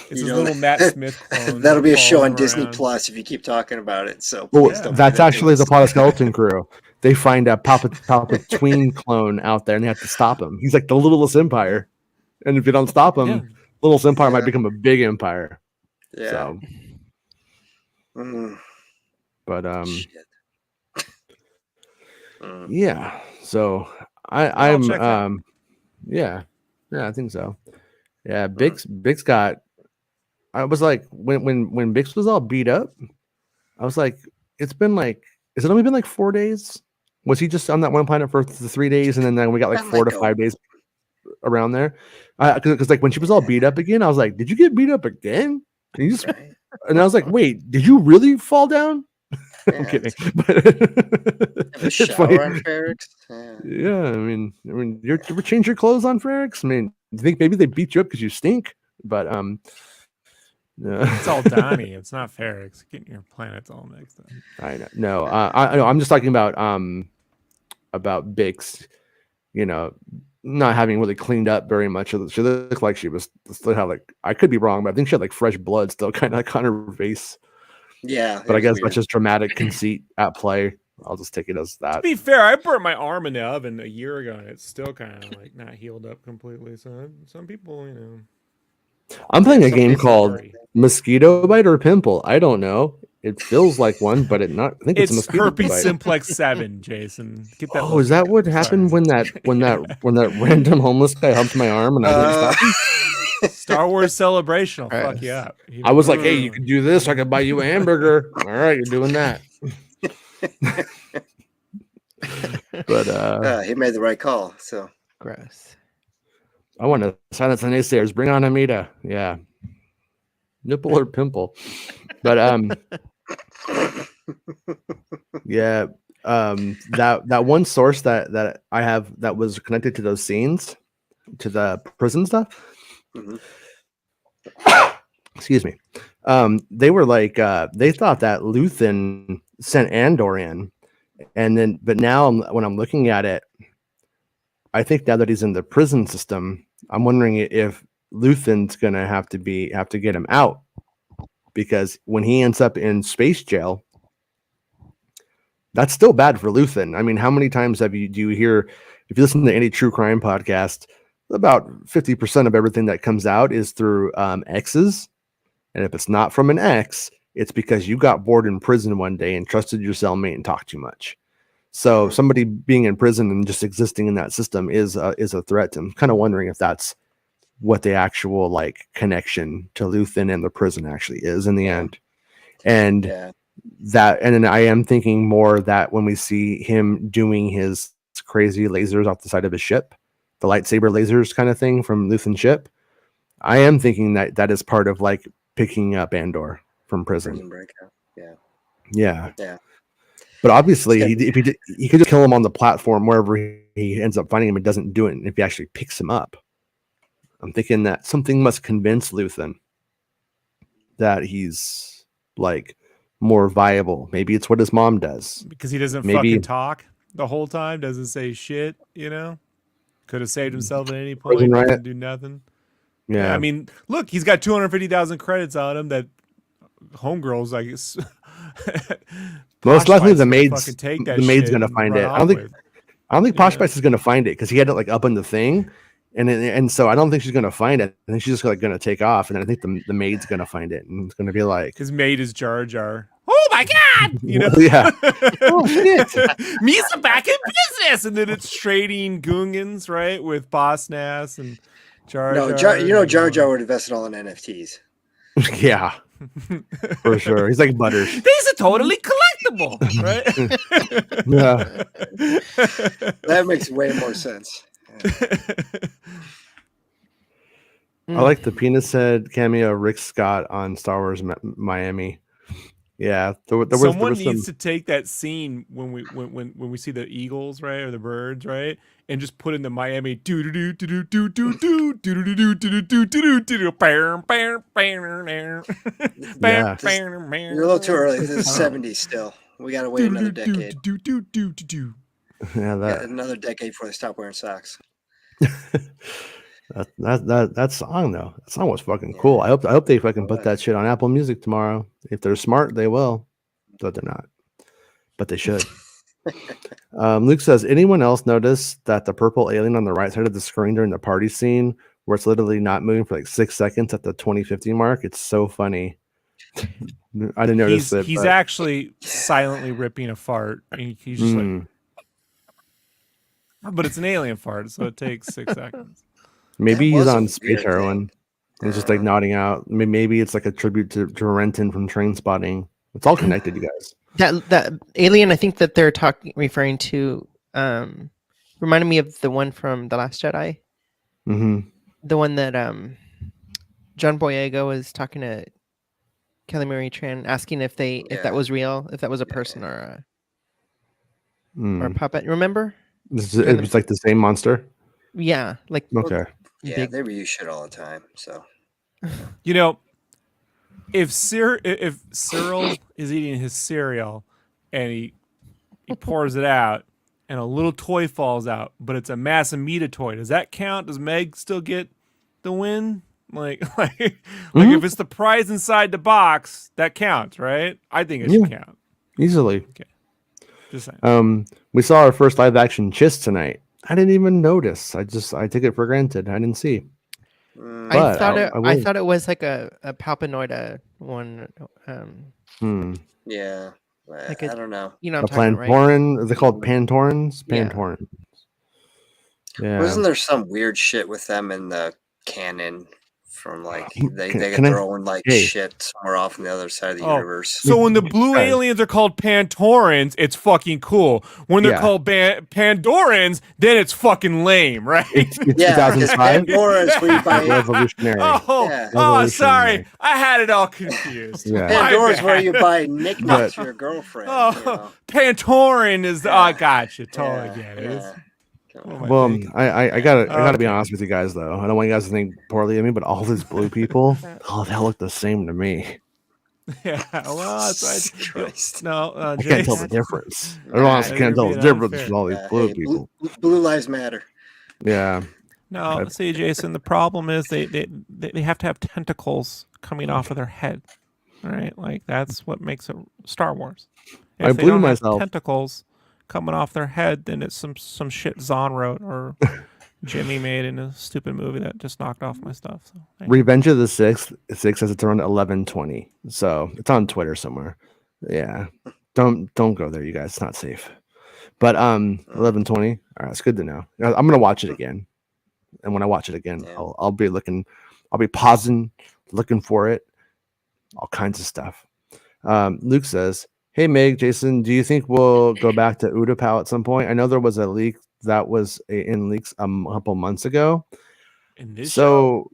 It's You a know little that- Matt Smith clone. That'll be a show following on Disney around. Plus if you keep talking about it. So well, please don't. that's do that actually to the us. plot of Skeleton Crew. They find a Palpatine clone out there, and they have to stop him. He's like the littlest empire, and if you don't stop him, Yeah. littlest empire might Yeah. become a big empire. Yeah. So, Mm, but shit. Mm. yeah. So all I'm check out. yeah, I think so. Yeah, Bix got. I was like, when Bix was all beat up, I was like, it's been like, has it only been like 4 days Was he just on that one planet for the 3 days, and then we got like Got 4 let to go. 5 days around there? Because like when she was all beat up again, I was like, "Did you get beat up again?" And, you just, Right? and I was like, "Wait, did you really fall down?" I'm Yeah, kidding. have a It's shower funny. on Ferrix. Yeah. Yeah, I mean, you ever change your clothes on Ferrix? I mean, do you think maybe they beat you up because you stink? But It's all Donnie. It's not Ferrix. Getting your planets all mixed up. I know. No, I know. I'm just talking about Bix. You know, not having really cleaned up very much. She looked like she was still had like, I could be wrong, but I think she had like fresh blood still kind of on her face. Yeah. But I it was guess weird. that's just dramatic conceit at play. I'll just take it as To that. be fair, I burnt my arm in the oven a year ago, and it's still kind of like not healed up completely. So some people, you know, I'm playing a some game people called sorry. Mosquito Bite or Pimple. I don't know. It feels like one, but it not. I think it's a It's mosquito herpes bite. simplex 7, Jason. Get that. Oh, is that what happened when that random homeless guy humped my arm and I didn't stop him? Star Wars Celebration will fuck Gross. you up. I was like, "Hey, you can do this. I could buy you a hamburger." All right, you're doing that. But he made the right call. So Gross. I want to silence the naysayers. Bring on Amita. Yeah, nipple or pimple. But yeah, that one source that I have that was connected to those scenes, to the prison stuff. Mhm. Excuse me. They were like, they thought that Luthen sent Andor in, and then, but now when I'm looking at it, I think now that he's in the prison system, I'm wondering if Luthen's gonna have to get him out, because when he ends up in space jail, that's still bad for Luthen. I mean, how many times do you hear, if you listen to any true crime podcast, about 50% of everything that comes out is through exes. And if it's not from an ex, it's because you got bored in prison one day and trusted your cellmate and talked too much. So somebody being in prison and just existing in that system is a threat. I'm kind of wondering if that's what the actual like connection to Luthen and the prison actually is in the end. And yeah. and then I am thinking more that when we see him doing his crazy lasers off the side of his ship, the lightsaber lasers kind of thing from Luthen's ship, I am thinking that is part of like picking up Andor from prison. Prison breakout. Yeah. Yeah. Yeah. But obviously, It's if he could just kill him on the platform wherever he ends up finding him and doesn't do it, and if he actually picks him up, I'm thinking that something must convince Luthen that he's like more viable. Maybe it's what his mom does. because he doesn't Maybe- fucking talk the whole time, doesn't say shit, you know? Could have saved himself at any Prison point, riot. doesn't do nothing. Yeah, I mean, look, he's got 250,000 credits on him that homegirls, I guess. most likely the maid's maid's gonna find it. I don't think Posh Spice is gonna find it because he had it like up in the thing, and so I don't think she's gonna find it. I think she's just like gonna take off, and then I think the maid's gonna find it, and it's gonna be like, his maid is Jar Jar. Oh my god! You know, yeah. Oh shit! Misa back in business, and then it's trading Gungans, right, with Boss Nass and Jar No, Jar. Jar Jar would invest it all in NFTs. Yeah, for sure. He's like Butters. These are totally collectible, right? Yeah. That makes way more sense. I like the penis head cameo Rick Scott on Star Wars Miami. Yeah, Someone needs to take that scene when we see the eagles, right, or the birds, right, and just put in the Miami do do do do do do do do do do do do do do do. Yeah. You're a little too early. This is 70s still. We got to wait another decade. Yeah, Yeah, another decade before they stop wearing socks. that song though. That song was fucking cool. I hope they fucking put that shit on Apple Music tomorrow. If they're smart, they will. But they're not. But they should. Luke says, anyone else notice that the purple alien on the right side of the screen during the party scene, where it's literally not moving for like 6 seconds at the 2050 mark? It's so funny. I didn't notice it. He's actually silently ripping a fart. He's just like, but it's an alien fart, so it takes 6 seconds. Maybe That he's was a on space weird heroin. He's just like nodding out. Maybe it's like a tribute to Renton from Train Spotting. It's all connected, you guys. That alien, I think that they're referring to, reminded me of the one from The Last Jedi, Mm-hmm. the one that John Boyega was talking to Kelly Marie Tran, asking if that Yeah. was real, if that was a person or a Mm. puppet. Remember? It was like the same monster. Yeah, like Okay. Yeah, big. they reuse shit all the time. So You know, if Cyril is eating his cereal and he pours it out and a little toy falls out, but it's a Massamita toy, does that count? Does Meg still get the win? Like if it's the prize inside the box, that counts, right? I think it should count. Easily. Just saying. We saw our first live action Chiss tonight. I didn't even notice. I took it for granted. I didn't see. I thought I thought it was like a Palpanoida one. yeah, Like I don't know. You know A what I'm talking about, right? Plantoran. Are they called Pantorans? Yeah. Pantorans. Yeah. Wasn't there some weird shit with them in the canon from like they get can I- their own like hey. shit somewhere off on the other side of the Oh, universe? so when the blue Guys. aliens are called Pantorans, it's fucking cool. When they're Yeah. called Pandorans, then it's fucking lame, right? It's Yeah, because 2005. Pandora is where you buy Revolutionary. Oh, Yeah. oh, sorry. Revolutionary. I had it all confused. Yeah. My Pandora's bad. where you buy knickknacks But- for your girlfriend. Oh, You know? Pantoran is the. Yeah. Oh, gotcha. Totally Yeah, get it. It's- yeah. Come what on. am I Well, thinking? I gotta be Okay. honest with you guys though. I don't want you guys to think poorly of me, but all these blue people, they all look the same to me. Yeah, well, that's right. Christ. No, I can't tell the Jason. difference. I honestly you're can't tell the being difference unfair. with all these Yeah, blue hey, people. Blue lives matter. Yeah. No, see, Jason, the problem is they have to have tentacles coming off of their head. All right, like that's what makes it Star Wars. If I they blew don't myself. have tentacles coming off their head, then it's some shit Zahn wrote or Jimmy made in a stupid movie that just knocked off my stuff. So, hey. Revenge of the Sixth says it's around 11:20, so it's on Twitter somewhere. Yeah, don't go there, you guys. It's not safe. But 11:20. All right, it's good to know. I'm gonna watch it again, and when I watch it again, Yeah. I'll be looking. I'll be pausing, looking for it, all kinds of stuff. Luke says, "Hey Meg, Jason, do you think we'll go back to Utapau at some point? I know there was a leak that was in leaks a couple months ago." In this show?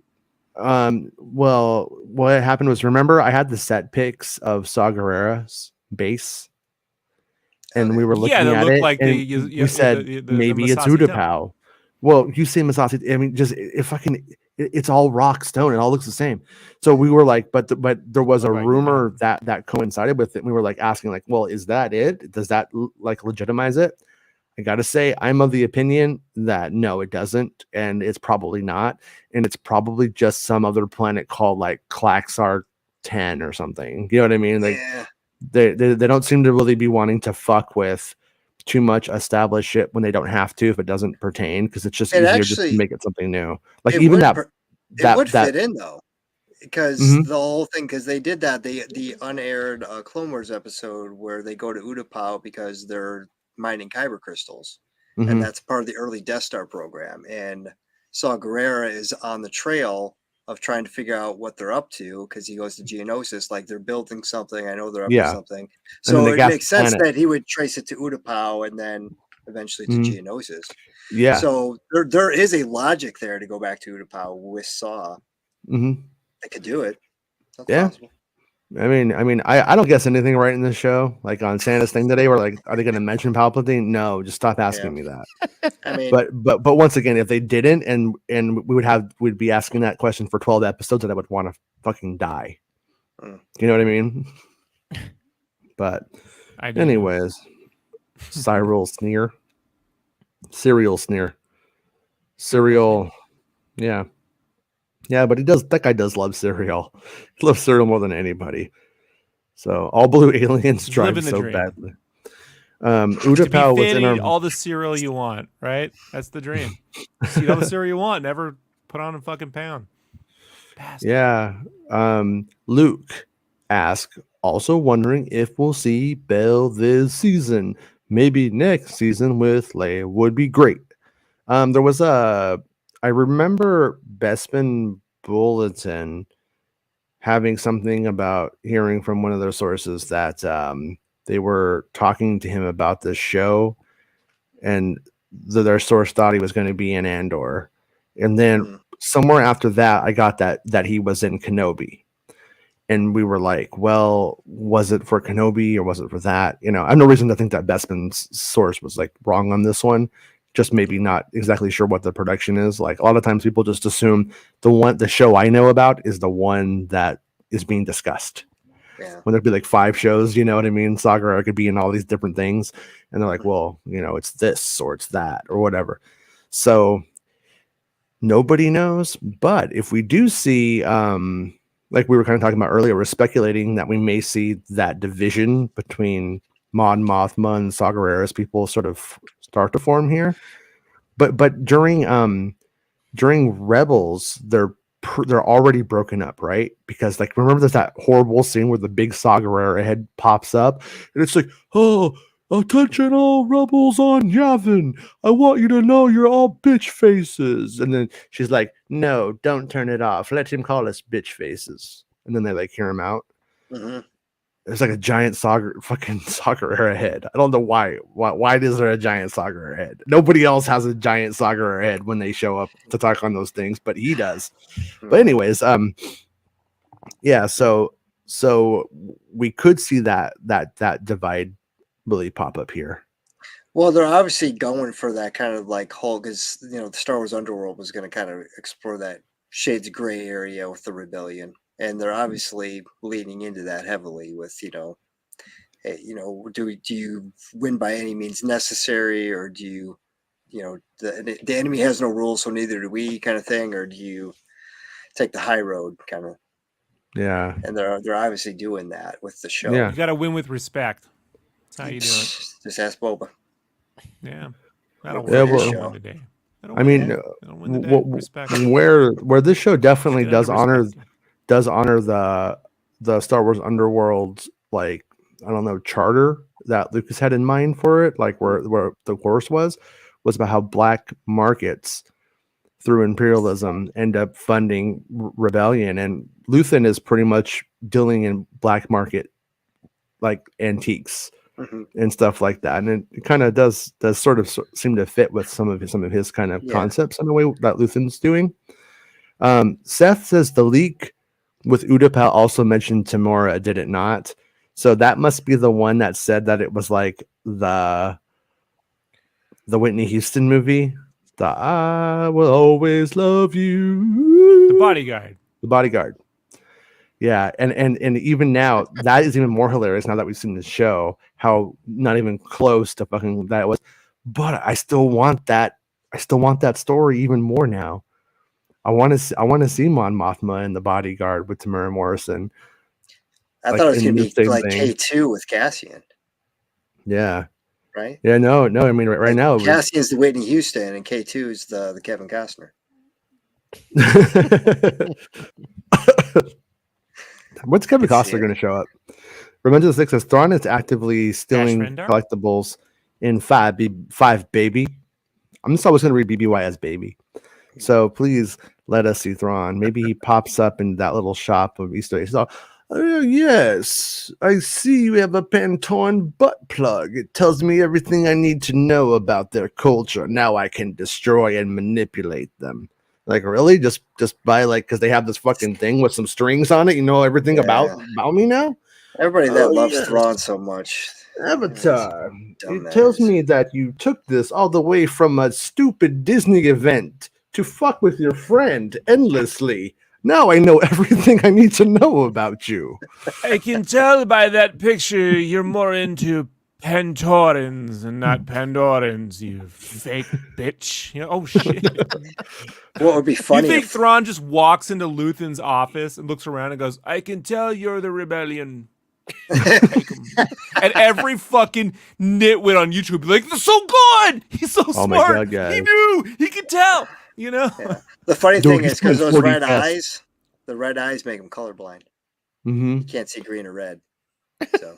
So, well, what happened was, remember, I had the set pics of Saw Gerrera's base, and we were looking that at looked it, like and the said maybe it's Masasi temple. Utapau. Well, you say Masasi. I mean, just it's all rock stone. It all looks the same. So we were like, but there was a Oh my rumor that coincided with it. We were like asking, like, well, is that it? Does that like legitimize it? I gotta say, I'm of the opinion that no, it doesn't, and it's probably not, and it's probably just some other planet called like Klaxar 10 or something. You know what I mean? Like Yeah. they don't seem to really be wanting to fuck with too much established shit when they don't have to if it doesn't pertain, because it's just It easier just actually- to make it something new. Like It even would that per- that it would that fit in though, because Mhm. the whole thing, because they did that the unaired Clone Wars episode where they go to Utapau because they're mining kyber crystals, mhm. and that's part of the early Death Star program. And Saw Gerrera is on the trail of trying to figure out what they're up to because he goes to Geonosis, like they're building something. I know they're up Yeah. to something, And so then it gas makes sense planet. that he would trace it to Utapau and then eventually to Mhm. Geonosis. Yeah. So there is a logic there to go back to Utapau with Saw. hmm They could do it. That's Yeah. possible. I mean, I don't guess anything right in this show. Like on Santa's thing today, we're like, are they going to mention Palpatine? No, just stop asking me that. I mean, But once again, if they didn't, and we'd be asking that question for 12 episodes, and I would want to fucking die. Mm. You know what I mean? But I do. anyways, Cyril sneer, serial sneer, serial, yeah. But that guy does love cereal. He loves cereal more than anity. So all blue aliens He's drive living the so dream. badly. To be Utapau was thin, in eat our all the cereal you want, right? That's the dream. Just eat all the cereal you want. Never put on a fucking pound. Bastard. yeah. Luke asked, also wondering if we'll see Belle this season. Maybe next season with Leia would be great. There was I remember Bespin Bulletin having something about hearing from one of their sources that they were talking to him about this show, and their source thought he was going to be in Andor, and then somewhere after that, I got that he was in Kenobi. And we were like, well, was it for Kenobi or was it for that? You know, I have no reason to think that Bespin's source was like wrong on this one. Just maybe not exactly sure what the production is. Like a lot of times people just assume the show I know about is the one that is being discussed. Yeah. When there'd be like 5 shows, you know what I mean? Saga could be in all these different things. And they're like, well, you know, it's this or it's that or whatever. So nobody knows. But if we do see, like we were kind of talking about earlier, we're speculating that we may see that division between Mon Mothma and Saw Gerrera's people sort of start to form here. But during Rebels, they're already broken up, right? Because like remember there's that horrible scene where the big Saw Gerrera head pops up, and it's like, oh, attention all rebels on Yavin. I want you to know you're all bitch faces. And then she's like, no, don't turn it off. Let him call us bitch faces. And then they like hear him out. Mm-hmm. There's like a giant Saw Gerrera head. I don't know why. Why is there a giant Saw Gerrera head? Nobody else has a giant Saw Gerrera head when they show up to talk on those things, but he does. But anyways, yeah. So we could see that divide really pop up here. Well, they're obviously going for that kind of like whole, because you know the Star Wars Underworld was going to kind of explore that shades of gray area with the rebellion, and they're obviously leaning into that heavily with hey, do you win by any means necessary, or do you the enemy has no rules, so neither do we, kind of thing, or do you take the high road, kind of? Yeah, and they're obviously doing that with the show. Yeah. You got to win with respect. That's how you do it. Just ask Boba. Yeah. That'll Yeah, win well, the day. I mean, That'll win the day. Respect. where this show definitely Get under does honor the Star Wars Underworld, like, I don't know, charter that Lucas had in mind for it, like where the course was about how black markets through imperialism end up funding rebellion, and Luthen is pretty much dealing in black market like antiques and stuff like that, and it kind of does sort of seem to fit with some of his kind of concepts in a way that Luthen's doing. Seth says the leak with Utapau also mentioned Tamora, did it not? So that must be the one that said that it was like the Whitney Houston movie, the I Will Always Love You, the bodyguard. Yeah, and even now that is even more hilarious now that we've seen the show, how not even close to fucking that was. But I still want that story even more now. I want to see Mon Mothma and the bodyguard with Tamara Morrison. I thought it was going to be like K2 with Cassian. Yeah. Right? Yeah, no. I mean, right now Cassian's the Whitney Houston, and K2 is the Kevin Costner. What's Kevin Costner going to show up? Revenge of the Sith says Thrawn is actively stealing collectibles in 5 baby. I'm just always going to read BBY as baby. So please let us see Thrawn. Maybe he pops up in that little shop of Easter eggs. So, yes, I see you have a Pantone butt plug. It tells me everything I need to know about their culture. Now I can destroy and manipulate them. Like, really? Just buy, like, because they have this fucking thing with some strings on it. You know everything about me now? Everybody that loves Thrawn so much. Avatar. It tells me that you took this all the way from a stupid Disney event to fuck with your friend endlessly. Now I know everything I need to know about you. I can tell by that picture you're more into Pantorans and not Pandorans, you fake bitch. Oh, shit. What would be funny? You think Thrawn just walks into Luthen's office and looks around and goes, I can tell you're the rebellion. And every fucking nitwit on YouTube be like, that's so good. He's so smart. My God, he knew. He could tell. You know? Yeah. The funny thing is, because those red eyes, the red eyes make him colorblind. Mm-hmm. You can't see green or red. So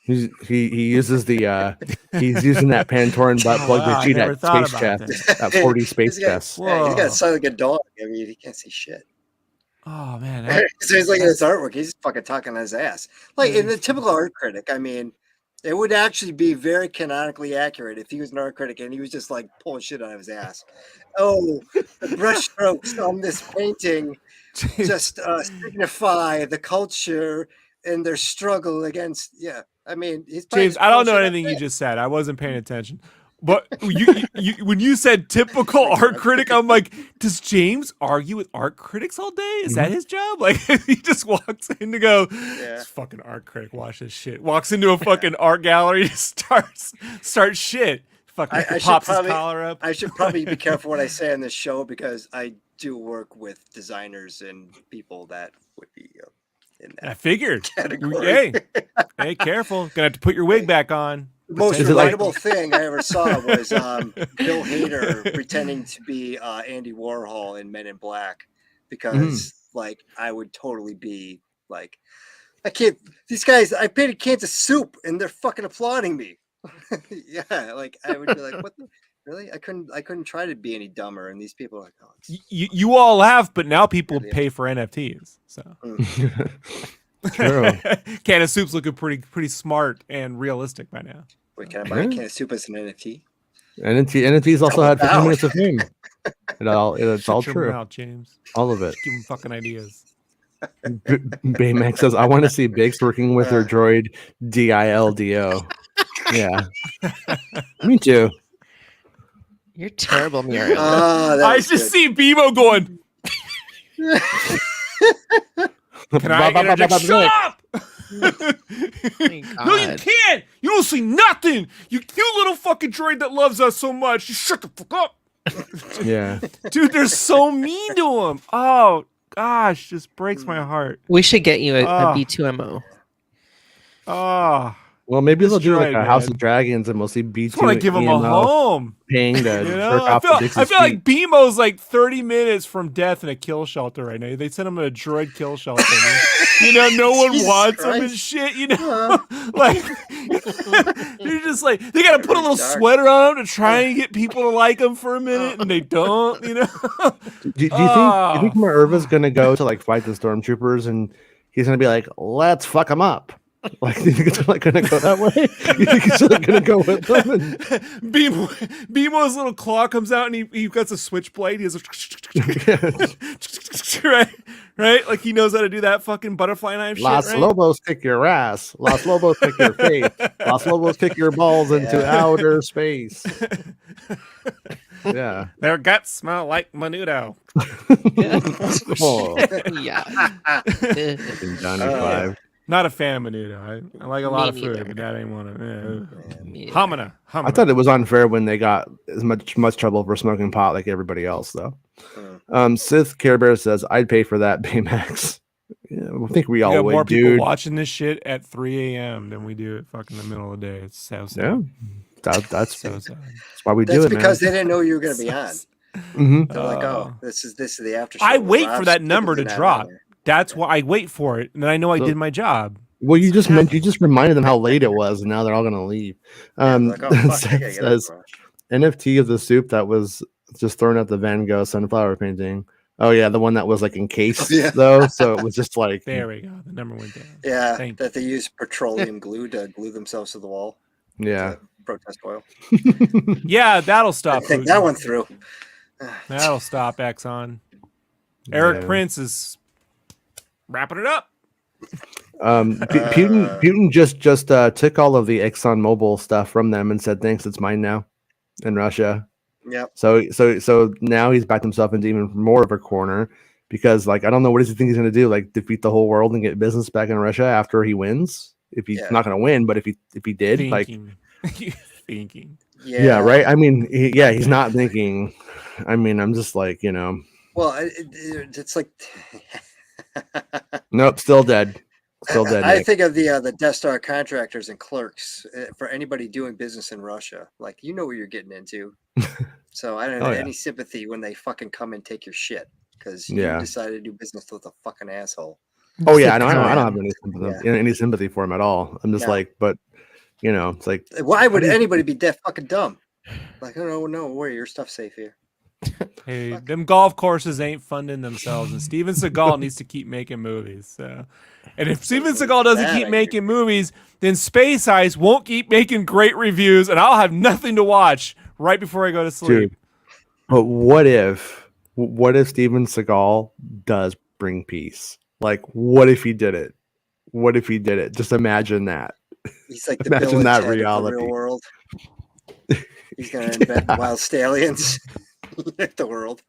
he uses the he's using that Pantoran butt plug to cheat at Space Chest, at 40 Space Chest. Yeah, he's got something like a dog. I mean, he can't see shit. Oh man, So he's looking at his artwork. He's fucking talking his ass. Like in the typical art critic, I mean, it would actually be very canonically accurate if he was an art critic and he was just like pulling shit out of his ass. Oh, the brush strokes on this painting just signify the culture and their struggle against. Yeah, I mean, he's probably James, just I don't pulling know shit out of anything you his just said. I wasn't paying attention. But you when you said typical art critic, I'm like, does James argue with art critics all day? Is that his job? Like he just walks in to go, this fucking art critic, watch this shit. Walks into a fucking art gallery, starts shit. Fucking I pops should his collar up. I should probably be careful what I say on this show because I do work with designers and people that would be in I that figured. category. Hey, careful. Gonna have to put your wig back on. The most Is it like- relatable thing I ever saw was Bill Hader pretending to be Andy Warhol in Men in Black because like I would totally be like, I can't. These guys, I painted cans of soup and they're fucking applauding me. Yeah, like I would be like, what? Really? I couldn't try to be any dumber. And these people are like, oh, it's You all have, but now people pay for NFTs. So True. Can of Soup's looking pretty smart and realistic by now. Wait, can I buy a can of soup as an NFT? NFTs also had 15 Double minutes of fame. It's all Shut your true. mouth, James. All of it. Give him fucking ideas. Baymax says, I want to see Biggs working with her droid DILDO. Yeah. Me too. You're terrible, Muriel. I just see Bebo going. Can I interject? Shut up! No, you can't. You don't see nothing. You cute little fucking droid that loves us so much. You shut the fuck up. Yeah. Dude, they're so mean to him. Oh gosh, just breaks my heart. We should get you a Ah. B2MO. Oh, Well, maybe they'll do like droid, a House man. of Dragons and we'll see B2 just want to give him a EMO home. paying to You jerk know, off I the feel like BMO's like 30 minutes from death in a kill shelter right now. They sent him to a droid kill shelter. You know, no one Jesus wants him and Christ. shit. You know, like they're just like they got to put a little Dark. sweater on him to try and get people to like him for a minute, and they don't. You know, Do you think Merva's gonna go to like fight the stormtroopers and he's gonna be like, let's fuck him up? Like, do you think it's like gonna go that way? You think it's like gonna go with them? And... BMO's little claw comes out and he got a switchblade. He has a right, like he knows how to do that fucking butterfly knife Los shit. Right? Lobos kick your ass. Los Lobos kick your face. Los Lobos kick your balls into outer space. Yeah. Their guts smell like menudo. Oh, Yeah. fucking Johnny Five. Not a fan of menudo. I like a lot of Me food, neither. but that ain't one of them. Me Homina. I thought it was unfair when they got as much trouble for smoking pot like everybody else, though. Sith Care Bear says, "I'd pay for that, Baymax." Yeah, I think we We all got would, more people dude. watching this shit at 3 a.m. than we do at fucking the middle of the day. It's so sad. Yeah, that's So sad. why we do That's it, because man. they didn't know you were going to be on. Mhm. They're like, oh, this is the after show. I wait for Rob's that number to typically not drop. on there. That's why I wait for it, and then I know I So- did my job. Well, you just reminded them how late it was, and now they're all gonna leave. Yeah, they're like, oh, fuck, I gotta Seth get up says tomorrow. NFT of the soup that was just thrown at the Van Gogh sunflower painting. Oh yeah, the one that was like encased Yeah. though, so it was just like There we go. The number went down. Yeah, Thank that they use petroleum glue to glue themselves to the wall. yeah. Protest oil. Yeah, that'll I stop. think Putin. that one through. That'll stop Exxon. Eric Yeah. Prince is wrapping it up. Putin just took all of the ExxonMobil stuff from them and said, "Thanks, it's mine now," in Russia. Yep. So now he's backed himself into even more of a corner because, like, I don't know what does he think he's going to do, like defeat the whole world and get business back in Russia after he wins? If he's Yeah. not going to win, but if he did, like, Thinking. Thinking. yeah, right. I mean, he's not thinking. I mean, I'm just like, Well, it's like nope, still dead. Still dead. I Nick. think of the Death Star contractors and clerks for anybody doing business in Russia. Like, you know what you're getting into. So I don't have Oh, yeah. any sympathy when they fucking come and take your shit because Yeah. you decided to do business with a fucking asshole. Oh yeah, I don't have Yeah. any sympathy for him at all. I'm just No. like, but it's like Why would anybody be that fucking dumb? Like, oh no, worry, your stuff's safe here. Hey, them golf courses ain't funding themselves, and Steven Seagal needs to keep making movies. So, and if Steven Seagal doesn't That keep I making movies, then Space Ice won't keep making great reviews, and I'll have nothing to watch right before I go to sleep. Dude. But what if Steven Seagal does bring peace? Like, what if he did it? What if he did it? Just imagine that. He's like the Imagine Bill and that Ted of the reality. real world. He's gonna invent wild stallions. The world.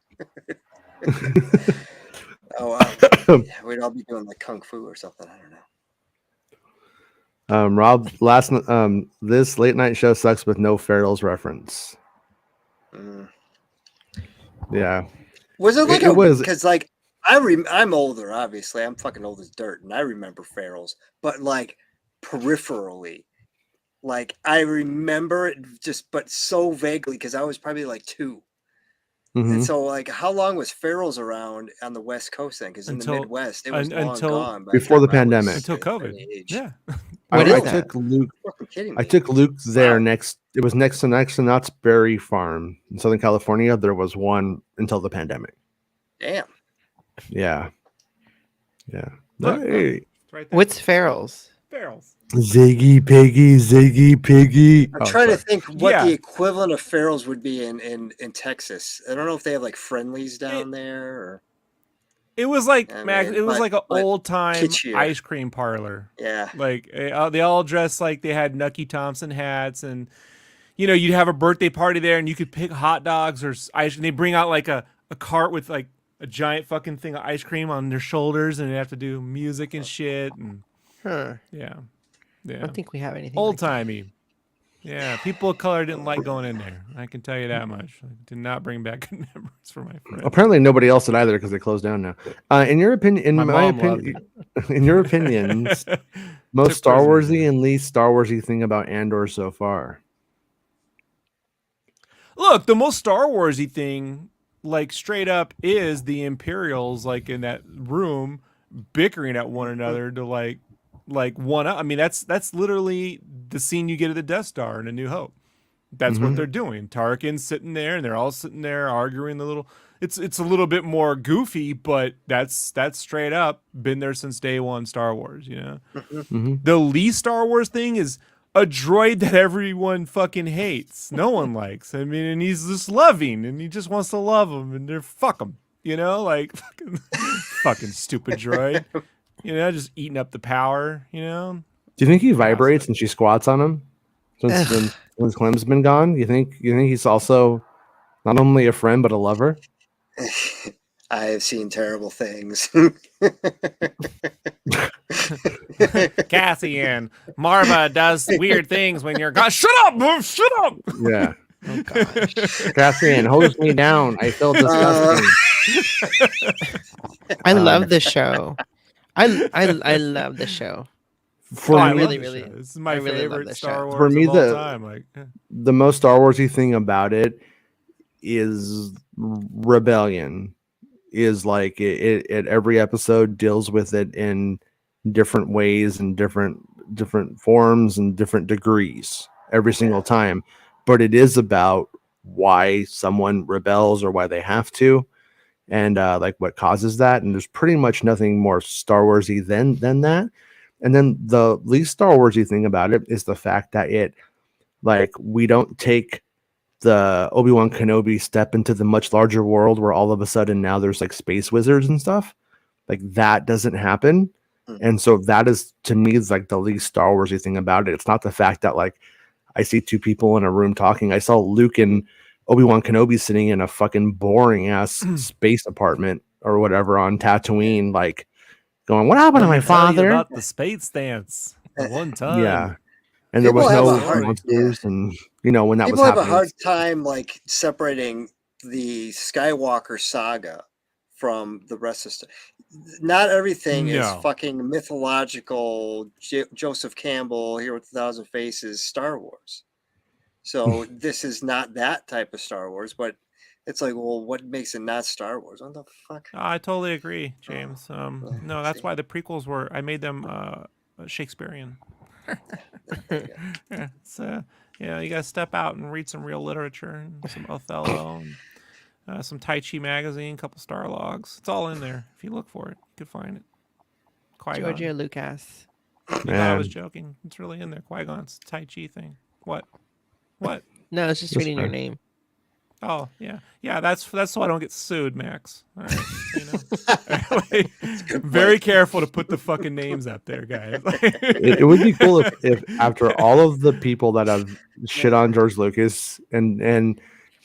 Oh, yeah, we'd all be doing like kung fu or something. I don't know. Rob, this late night show sucks with no Farrell's reference. Mm. Yeah. Was it like It was- because like I'm older, obviously. I'm fucking old as dirt, and I remember Farrell's, but like peripherally, like I remember it just, but so vaguely because I was probably like 2. Mhm. And so, like, how long was Farrell's around on the West Coast then? Because in the Until- Midwest, it was long until- gone by the Before the time I was pandemic. Until at COVID. any age. Yeah. What I is that? took Luke. You're fucking kidding me. I took Luke there Wow. next. It was next to Knott's Berry Farm in Southern California. There was one until the pandemic. Damn. Yeah. Yeah. Look, Hey. It's right there. What's Farrell's? Farrell's? Ziggy Piggy. I'm trying to think what Yeah. the equivalent of Farrell's would be in Texas. I don't know if they have like Friendlies down there or It was like I Max. mean, It was but- like an but old time kitschier. ice cream parlor. yeah. Like they all dressed like they had Nucky Thompson hats, and you'd have a birthday party there, and you could pick hot dogs or ice. And they bring out like a cart with like a giant fucking thing of ice cream on their shoulders, and they have to do music and shit. And Huh. yeah, I yeah, don't think we have anything. old like that. timey. Yeah, people of color didn't like going in there. I can tell you that much. It did not bring back good memories for my friends. Apparently, nobody else did either because they closed down now. In your opinion, in My my mom loved opinion, in your opinions, most Took Star prisoners Warsy in. and least Star Warsy thing about Andor so far. Look, the most Star Warsy thing, like straight up, is the Imperials like in that room bickering at one another to like one up. I mean, that's literally the scene you get at the Death Star in A New Hope. That's what they're doing. Tarkin's sitting there, and they're all sitting there arguing. It's a little bit more goofy, but that's straight up been there since day one. Star Wars, The least Star Wars thing is a droid that everyone fucking hates. No one likes. I mean, and he's just loving, and he just wants to love them, and they're fuck him. Like fucking stupid droid. Just eating up the power. Do you think he vibrates and she squats on him since Clem's been gone? You think he's also not only a friend but a lover? I have seen terrible things. Cassian, Marva does weird things when you're gone. Shut up, bro, shut up. Yeah. Oh gosh. Cassian holds me down. I feel disgusting. I love the show. I love the show. For I me, love really, this really- show. This is my I really love favorite this Star show. Wars For me, of all the- time. Like, the most Star Warsy thing about it is rebellion. Is like it every episode deals with it in different ways and different forms and different degrees every single time, but it is about why someone rebels or why they have to, and like what causes that. And there's pretty much nothing more Star Warsy than that. And then the least Star Warsy thing about it is the fact that it, like, we don't take the Obi-Wan Kenobi step into the much larger world where all of a sudden now there's like space wizards and stuff. Like, that doesn't happen. And so that is, to me, is like the least Star Warsy thing about it. It's not the fact that like I see two people in a room talking. I saw Luke and Obi-Wan Kenobi sitting in a fucking boring ass space apartment or whatever on Tatooine, like going, "What happened to my Let me tell you father?" about the space dance at one time. Yeah. And there People was have no a hard- monsters, and when that People was have a happening. hard time like separating the Skywalker saga from the rest of stuff. Not everything is No. fucking mythological Joseph Campbell here with 1,000 Faces Star Wars. So this is not that type of Star Wars, but it's like, well, what makes it not Star Wars? What the fuck? I totally agree, James. No, that's see. why the prequels I made them Shakespearean. Yeah, you gotta step out and read some real literature and some Othello. And some Tai Chi magazine, a couple Star Logs. It's all in there. If you look for it, you can find it. Qui-Gon. Georgia Lucas. You thought I was Man, joking. It's really in there. Qui-Gon's Tai Chi thing. What? What? No, I was just That's reading your fair. name. Oh, yeah. Yeah, that's so I don't get sued, Max. All right. So you know. Very careful to put the fucking names out there, guys. It would be cool if after all of the people that have shit on George Lucas and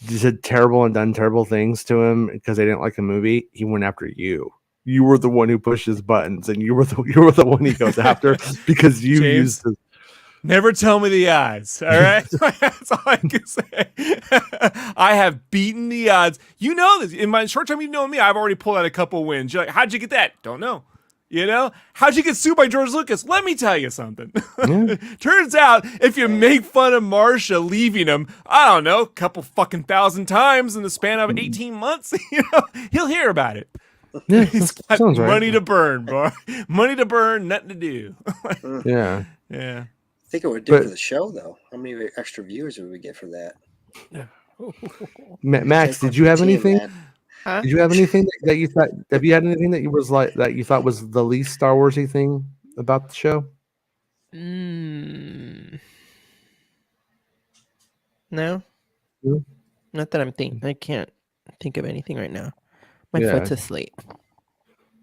did terrible and done terrible things to him because they didn't like the movie, he went after you. You were the one who pushed his buttons, and you were the one he goes after because you James, used his. Never tell me the odds, all right? That's all I can say. I have beaten the odds. You know this. In my short time you know me, I've already pulled out a couple wins. You're like, how'd you get that? Don't know. You know? How'd you get sued by George Lucas? Let me tell you something. Yeah. Turns out, if you make fun of Marsha leaving him, I don't know, a couple fucking thousand times in the span of 18 months, you know, he'll hear about it. Yeah, He's that got sounds money right. to burn, boy. Money to burn, nothing to do. Yeah. Yeah. I think it would do But- for the show, though. How many extra viewers would we get for that? Max, Take did you have 15, anything? man. Huh? Did you have anything that you thought? Have you had anything that you was like that you thought was the least Star Warsy thing about the show? Mm. No. No? Not that I'm thinking. I can't think of anything right now. My Yeah. foot's asleep.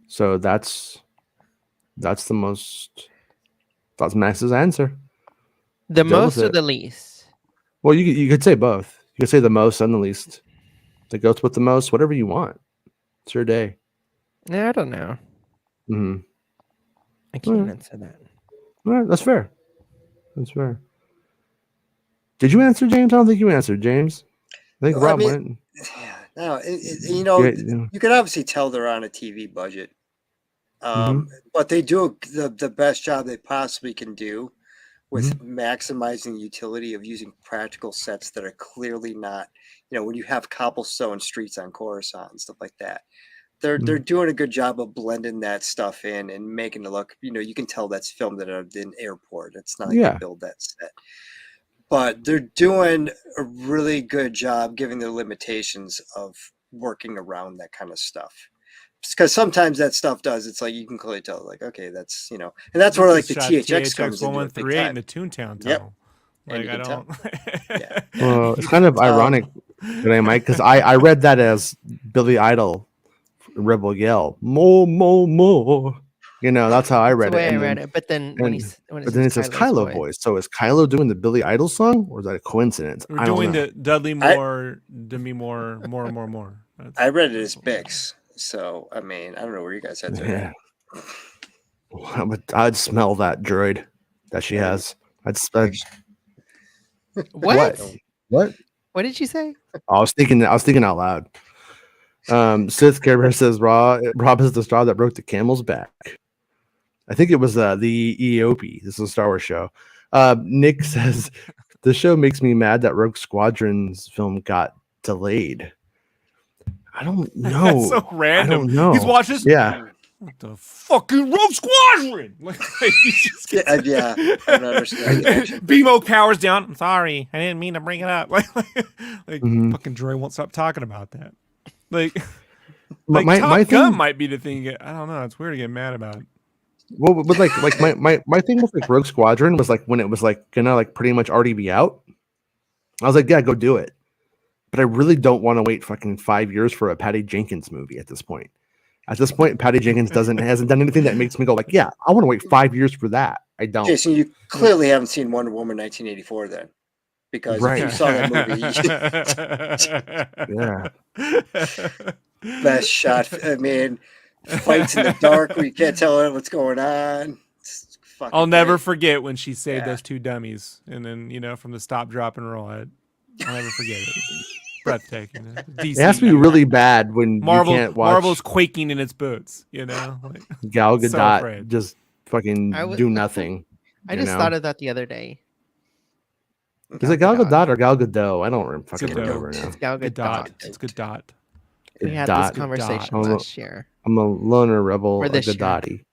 So that's the most. That's Max's answer. The Deal with most or it. the least? Well, you could say both. You could say the most and the least. That goes with the most, whatever you want. It's your day. No, I don't know. Mm-hmm. I can't Alright. answer that. All right, that's fair. That's fair. Did you answer, James? I don't think you answered, James. I think Well, I Rob mean- went. Yeah, no, you know, Yeah. you can obviously tell they're on a TV budget, Mm-hmm. but they do the best job they possibly can do with maximizing the utility of using practical sets that are clearly not, you know, when you have cobblestone streets on Coruscant and stuff like that. They're doing a good job of blending that stuff in and making it look, you know, you can tell that's filmed at an airport. It's not like Yeah. they build that set. But they're doing a really good job giving their limitations of working around that kind of stuff. Because sometimes that stuff does. It's like you can clearly tell, like, okay, that's, you know, and that's where like the Shot THX comes into it big 1138 in time. the Toontown Yep. tunnel. And Like you I can tell. don't. Yeah. Well, it's kind of ironic today, Mike, because I read that as Billy Idol, Rebel Yell, more. You know, that's how I That's read the way it. I And read then, it. But then when but then it says Kylo voice. So is Kylo doing the Billy Idol song, or is that a coincidence? We're I don't doing know. the Dudley Moore, Demi Moore, more. That's- I read it as Bix. So, I mean, I don't know where you guys heads are Yeah. at. I'd smell that droid that she has. I'd What? What? What did you say? I was thinking out loud. Sith Care Bear says Rob is the straw that broke the camel's back. I think it was the EOP. This is a Star Wars show. Nick says the show makes me mad that Rogue Squadron's film got delayed. I don't know. That's so random. I don't know. He's watching this. Yeah. What the fucking Rogue Squadron? Like he just gets, Yeah, I don't understand. the action. BMO powers down. I'm sorry, I didn't mean to bring it up. Like Mhm. fucking droid won't stop talking about that. Like, My- like my- Top my Gun thing- might be the thing. I don't know. It's weird to get mad about. Well, but like my thing with like Rogue Squadron was like when it was like gonna like pretty much already be out. I was like, yeah, go do it. But I really don't want to wait fucking 5 years for a Patty Jenkins movie at this point. At this point, Patty Jenkins hasn't done anything that makes me go like, yeah, I want to wait 5 years for that. I don't. Jason, you clearly haven't seen Wonder Woman 1984 then. Because Right. if you saw that movie, Yeah. best shot. I mean, fights in the dark where you can't tell what's going on. It's fucking I'll never great. forget when she saved Yeah. those two dummies, and then from the stop, drop, and roll. I'll never forget it. Breathtaking. DC, It has to be really bad when Marvel. you can't watch Marvel's quaking in its boots. Like, Gal so Gadot afraid. just fucking I would- do nothing. I You just know? thought of that the other day. Is it Gal Gadot or Gal Gadot? I don't fucking Gadot. remember now. It's Gal good Gadot. dot. It's good dot. We had Gadot. this conversation Gadot. last year. I'm a loner rebel, Or a this year. Gadoti.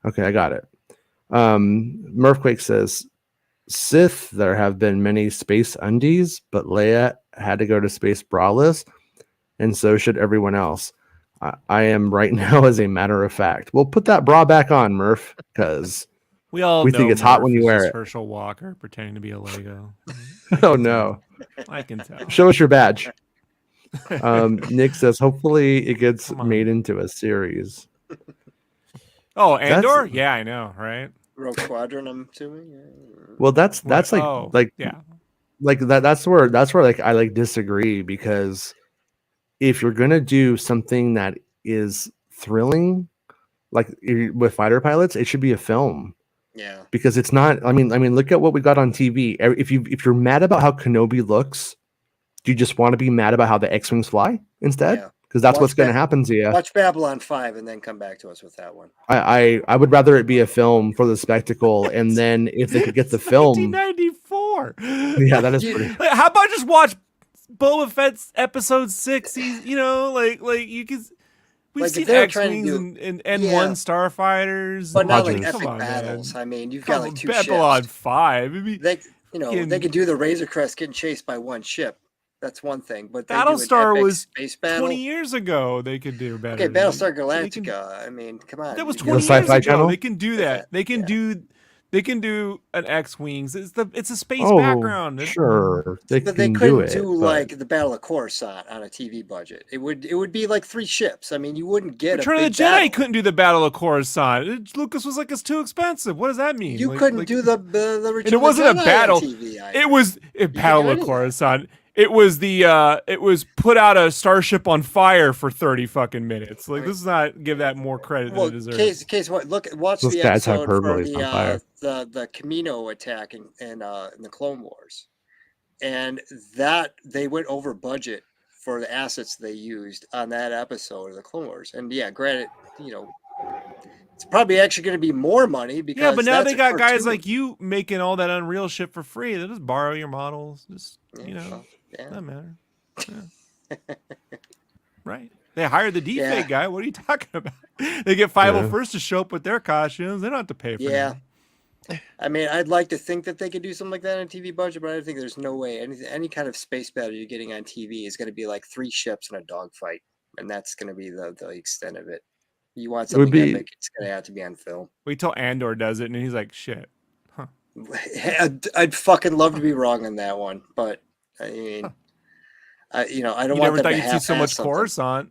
Okay, I got it. Murphquake says, Sith, there have been many space undies, but Leia had to go to space braless. and so should everyone else. I am right now, as a matter of fact. We'll put that bra back on, Murph, because We all we know think it's hot Murph when you is wear just it. Herschel Walker pretending to be a Lego. Oh no! I can tell. Show us your badge. Nick says, hopefully it gets Come on. made into a series. Oh, That's- Andor? Yeah, I know, right? Rogue Squadron, I'm assuming. Yeah. Well, that's like Oh, like yeah. like that's where like I like disagree, because if you're gonna do something that is thrilling, like with fighter pilots, it should be a film, Yeah. because it's not. I mean, look at what we got on TV. If you're mad about how Kenobi looks, do you just want to be mad about how the X-wings fly instead? Yeah. Because that's Watch what's going to that. happen to you. Watch Babylon 5 and then come back to us with that one. I would rather it be a film for the spectacle, and then if they could get the film, 1994. yeah, that is You- pretty. Like, how about just watch Boba Fett's episode 6? He's, like you can. We've Like, if seen they were trying X-wings to and Yeah. N1 starfighters, But not like Hodges. epic Come on, man. battles. I mean, you've got like two Babylon ships. 5. I mean, They Fucking- they could do the Razor Crest getting chased by one ship. That's one thing. But they do an Battlestar epic was space battle. 20 years ago. They could do better. Okay, than Battlestar they can- Galactica. I mean, come on. That was you 20 The years Sci-Fi ago. Channel? They can do that. They can Yeah. do. They can do an X-wings. It's a space Oh, background. sure, they But they can couldn't do it. do but- like the Battle of Coruscant on a TV budget. It would be like 3 ships. I mean, you wouldn't get Return a of the big Jedi battle. couldn't do the Battle of Lucas was like, it's too expensive. What does that mean? You Like- couldn't like- do the Return And it of the wasn't a Jedi on battle. TV either. It was Battle of anything. Coruscant. It was it was put out a starship on fire for 30 fucking minutes. Like, this is not give that more credit Well, than it deserves. case what? Watch Those the guys have episode for hyperboles on fire. the Camino attack in the Clone Wars, and that they went over budget for the assets they used on that episode of the Clone Wars. And yeah, granted, it's probably actually going to be more money because Yeah, but now that's they a got guys cartoon. like you making all that Unreal shit for free. They'll just borrow your models. Just Yeah, well, yeah. doesn't matter. Yeah. Right. They hired the deepfake guy. What are you talking about? They get 501st to show up with their costumes. They don't have to pay for Yeah. that. I mean, I'd like to think that they could do something like that on a TV budget, but I think there's no way any kind of space battle you're getting on TV is going to be like 3 ships and a dogfight, and that's going to be the extent of it. You want It would something be- epic, it's going to have to be on film. Wait till Andor does it, and he's like, shit. I'd fucking love to be wrong on that one, but I mean, I don't You want never them thought to you'd see so much half-ass something. Coruscant.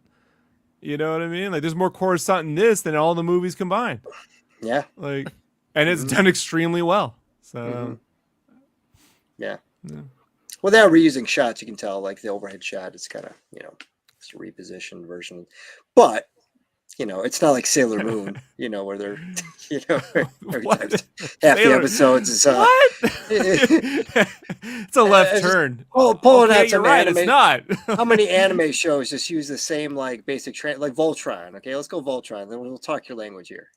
You know what I mean? Like, there's more Coruscant in this than all the movies combined. Yeah, Like, and it's Mm-hmm. done extremely well. So, yeah. Yeah. Well, they're reusing shots. You can tell, like the overhead shot. It's kind of it's a repositioned version, but it's not like Sailor Moon. Where they're every What? time half the Sailor- episodes is what? It's a left just turn. pulling Okay, out you're some right. anime. It's not. How many anime shows just use the same like basic like Voltron? Okay, let's go Voltron. Then we'll talk your language here.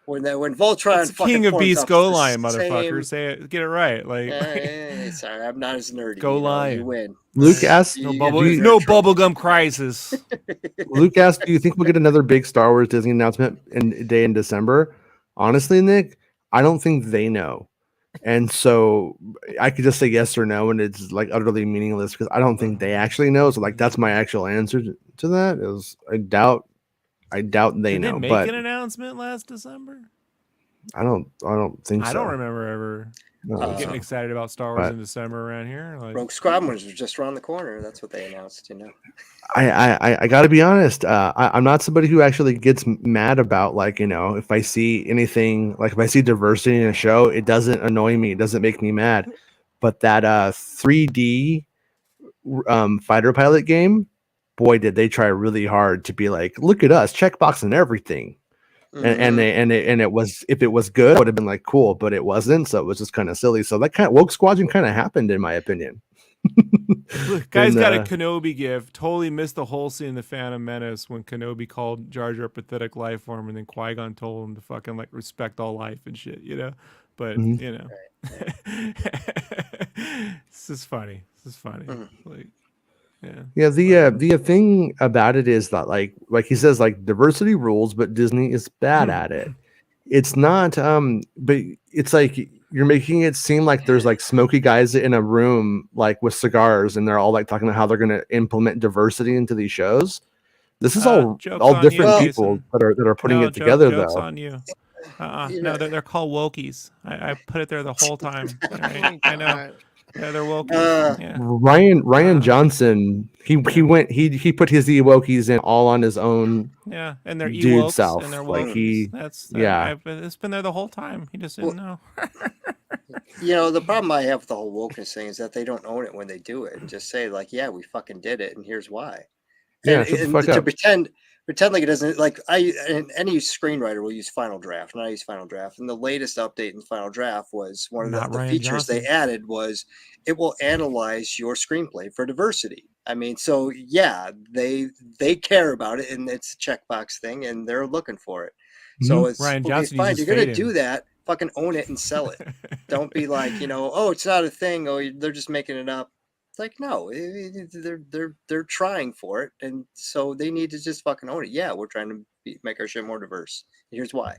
When Voltron It's fucking King of points Beasts, up go the lion, same- motherfucker. Say it. Get it right. Like, sorry, I'm not as nerdy. Go lion. You win. Luke asked, You no get bubble, do you- no trouble. bubblegum crisis. Luke asked, do you think we'll get another big Star Wars Disney announcement day in December? Honestly, Nick, I don't think they know. And so I could just say yes or no, and it's like utterly meaningless because I don't think they actually know. So like that's my actual answer to that. Is I doubt they Did they know, make but an announcement last December? I don't think so. I don't remember ever No, getting so. excited about Star Wars But- in December around here. Like, Rogue Squadron was just around the corner. That's what they announced. I got to be honest. I'm not somebody who actually gets mad about like if I see anything like if I see diversity in a show, it doesn't annoy me. It doesn't make me mad. But that 3D fighter pilot game, boy, did they try really hard to be like, look at us, checkbox and everything. And it was if it was good, it would have been like cool, but it wasn't. So it was just kind of silly. So that kind of Woke Squadron kind of happened, in my opinion. Look, guys And, got a Kenobi gift. Totally missed the whole scene in the Phantom Menace when Kenobi called Jar Jar a pathetic life form, and then Qui-Gon told him to fucking like respect all life and shit, But Mhm. This is funny. Like, yeah. Yeah, the thing about it is that like he says, like diversity rules, but Disney is bad at it. It's not but it's like you're making it seem like there's like smoky guys in a room like with cigars, and they're all like talking about how they're going to implement diversity into these shows. This is all Joke's on different you, people Jason. that are putting No, it together joke's though. on you. You No, know- they're called wokies. I put it there the whole time. All Oh right? my I know. God. Yeah, they're wokies. Uh, yeah. Ryan Johnson, he put his Ewokies in all on his own. Yeah, and they're Dude Ewoks self, and they're like, wokies. he- yeah. It's been there the whole time. He just didn't know. the problem I have with the whole wokeness thing is that they don't own it when they do it and just say like, yeah, we fucking did it and here's why. Yeah, And, shut the and fuck to up. pretend like it doesn't, like any screenwriter will use Final Draft, and I use Final Draft. And the latest update in Final Draft was one of Not the Ryan features they Johnson. added was it will analyze your screenplay for diversity. I mean, so yeah, they care about it, and it's a checkbox thing, and they're looking for it. So it's Ryan okay, Johnson fine. uses You're gonna fade do in. that. Fucking own it and sell it. Don't be like, oh, it's not a thing. Oh, they're just making it up. It's like, no, they're trying for it, and so they need to just fucking own it. Yeah, we're trying to make our shit more diverse. Here's why.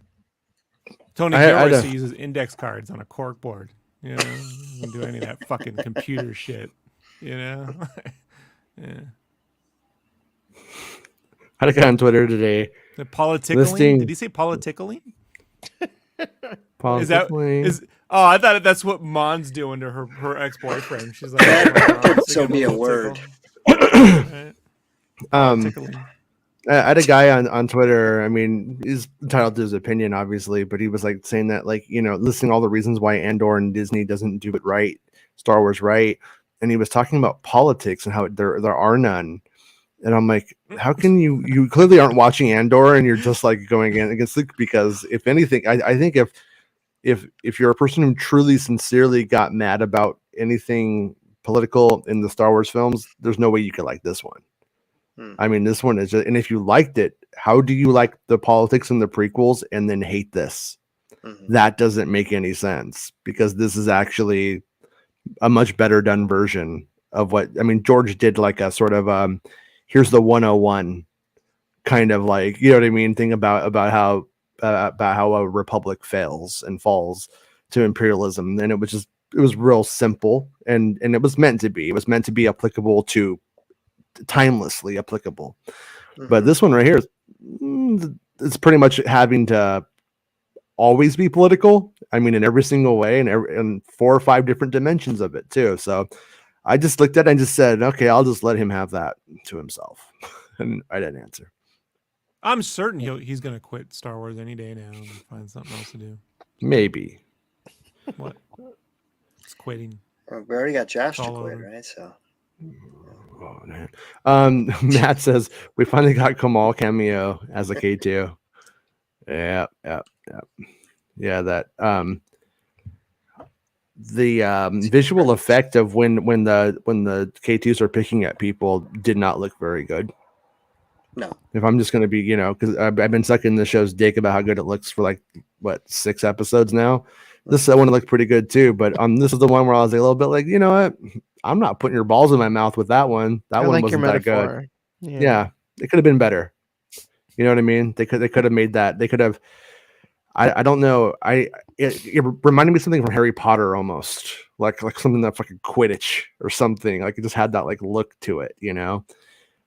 Tony I Gilroy don't- still uses index cards on a cork board. You know, doesn't do any of that fucking computer shit. You know. Yeah. Had a guy on Twitter today. The politickling? Listing- Did he say politickling? Possibly. Oh, I thought that's what Mon's doing to her ex-boyfriend. She's like, oh my God, Could they so get be a little word. tickle. Right? Um, Tickling. I had a guy on Twitter. I mean, he's entitled to his opinion, obviously, but he was like saying that, like, listing all the reasons why Andor and Disney doesn't do it right, Star Wars right, and he was talking about politics and how there are none. And I'm like, how can you clearly aren't watching Andor and you're just like going against Luke? Because if anything, I think if you're a person who truly sincerely got mad about anything political in the Star Wars films, there's no way you could like this one. I mean, this one is just, and if you liked it, how do you like the politics in the prequels and then hate this? Mm-hmm. That doesn't make any sense, because this is actually a much better done version of what, I mean, George did like a sort of here's the 101 kind of, like, you know what I mean, thing about how a republic fails and falls to imperialism. And it was real simple, and it was meant to be. It was meant to be applicable to, timelessly applicable. But this one right here, it's pretty much having to always be political. I mean, in every single way, and 4 or 5 different dimensions of it too. So I just looked at it and just said, okay, I'll just let him have that to himself. And I didn't answer. I'm certain he's going to quit Star Wars any day now and find something else to do. Maybe. What? It's quitting. Well, we already got Josh It's to all quit, over. right? So Oh, man. Matt says we finally got Kamal cameo as a K2. Yeah. That the visual effect of when the K2s are picking at people did not look very good. no. If I'm just going to be, because I've been sucking the show's dick about how good it looks for like 6 episodes now. This one looked pretty good too, but this is the one where I was a little bit like, you know what? I'm not putting your balls in my mouth with that one. That I one like wasn't your that good. metaphor. Yeah, it could have been better. You know what I mean? They could have made that. They could have. I don't know. It reminded me of something from Harry Potter almost, like something that fucking Quidditch or something. Like it just had that like look to it. I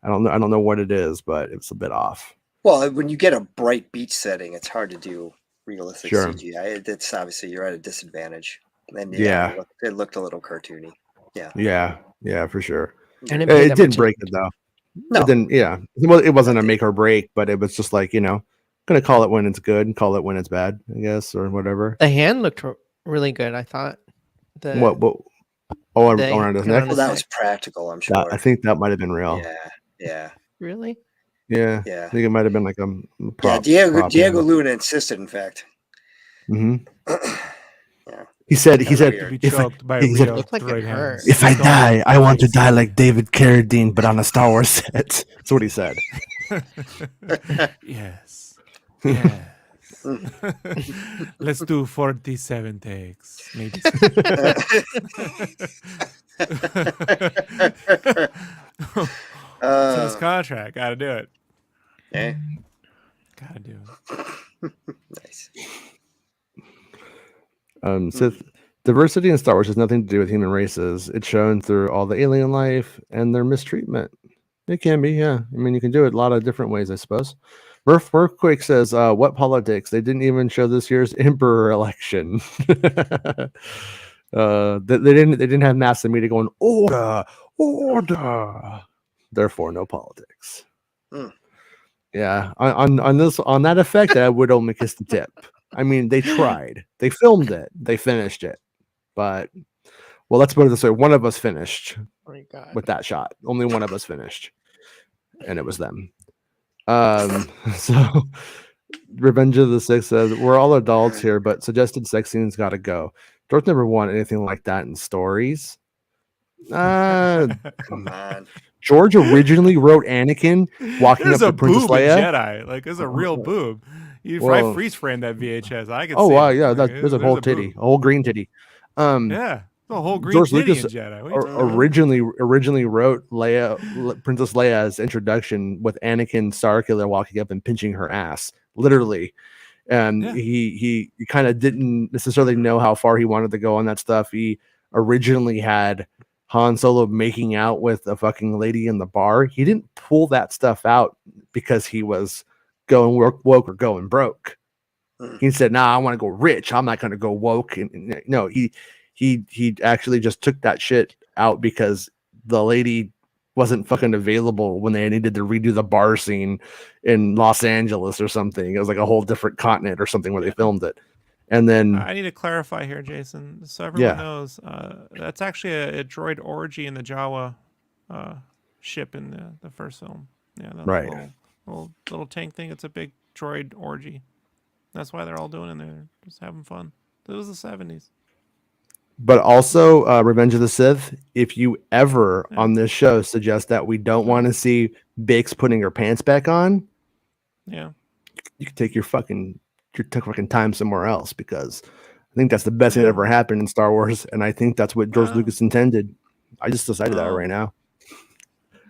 don't know what it is, but it's a bit off. Well, when you get a bright beach setting, it's hard to do realistic Sure. CGI. It's obviously you're at a disadvantage. And Yeah. it looked a little cartoony. Yeah, for sure. And it paid It that didn't much break it though. No. It didn't. Yeah. Well, it wasn't a make or break, but it was just like, gonna call it when it's good and call it when it's bad, I guess, or whatever. The hand looked really good, I thought. What? the Around his cut neck. on Well, that was practical, I'm sure. I think that might have been real. Yeah. Really? Yeah. Yeah. I think it might have been like a Yeah, prop. Diego Luna insisted, in fact. Hmm. Yeah. He said, That's To weird. be if I, choked by he said, Rio's Looked like it right hurt. hands. if I Don't die, I want to face. die like David Carradine, but on a Star Wars set. That's what he said. Yes. Yes. Let's do 47 takes. Maybe. It's in his contract. Gotta do it. Yeah. Gotta do it. Nice. Diversity in Star Wars has nothing to do with human races. It's shown through all the alien life and their mistreatment. It can be, yeah. I mean, you can do it a lot of different ways, I suppose. Murph says, "What politics? They didn't even show this year's emperor election. They didn't have mass media going order. Therefore, no politics." Hmm. Yeah, on that effect, I would only kiss the tip. I mean, they tried. They filmed it. They finished it. But, well, let's put it this way. One of us finished Oh my God. with that shot. Only one of us finished. And it was them. So Revenge of the Sith says, we're all adults here, but suggested sex scenes got to go. George never wanted anything like that in stories. Come on. George originally wrote Anakin walking There's up a to Princess boob in Leia. Jedi. Like, there's a real boob. You Whoa. freeze frame that VHS. I can Oh see wow, it. yeah, Like, there's a whole titty, boob. a whole green titty. Yeah, the whole green George titty Lucas in Jedi. What are you talking about? originally wrote Princess Leia's introduction with Anakin Starkiller walking up and pinching her ass, literally. And Yeah. he kind of didn't necessarily know how far he wanted to go on that stuff. He originally had Han Solo making out with a fucking lady in the bar. He didn't pull that stuff out because he was going woke or going broke. He said, "Nah, I want to go rich. I'm not going to go woke." And no, he actually just took that shit out because the lady wasn't fucking available when they needed to redo the bar scene in Los Angeles or something. It was like a whole different continent or something where they filmed it. And then I need to clarify here, Jason, so everyone Yeah. knows. That's actually a droid orgy in the Jawa ship in the first film. Yeah, that Right. little tank thing. It's a big droid orgy. That's why they're all doing it. They're just having fun. It was the 70s. But also, Revenge of the Sith, if you ever Yeah. on this show suggest that we don't want to see Bix putting her pants back on, Yeah. you can take your fucking time somewhere else, because I think that's the best thing that ever happened in Star Wars, and I think that's what George Wow. Lucas intended. I just decided that Oh. right now.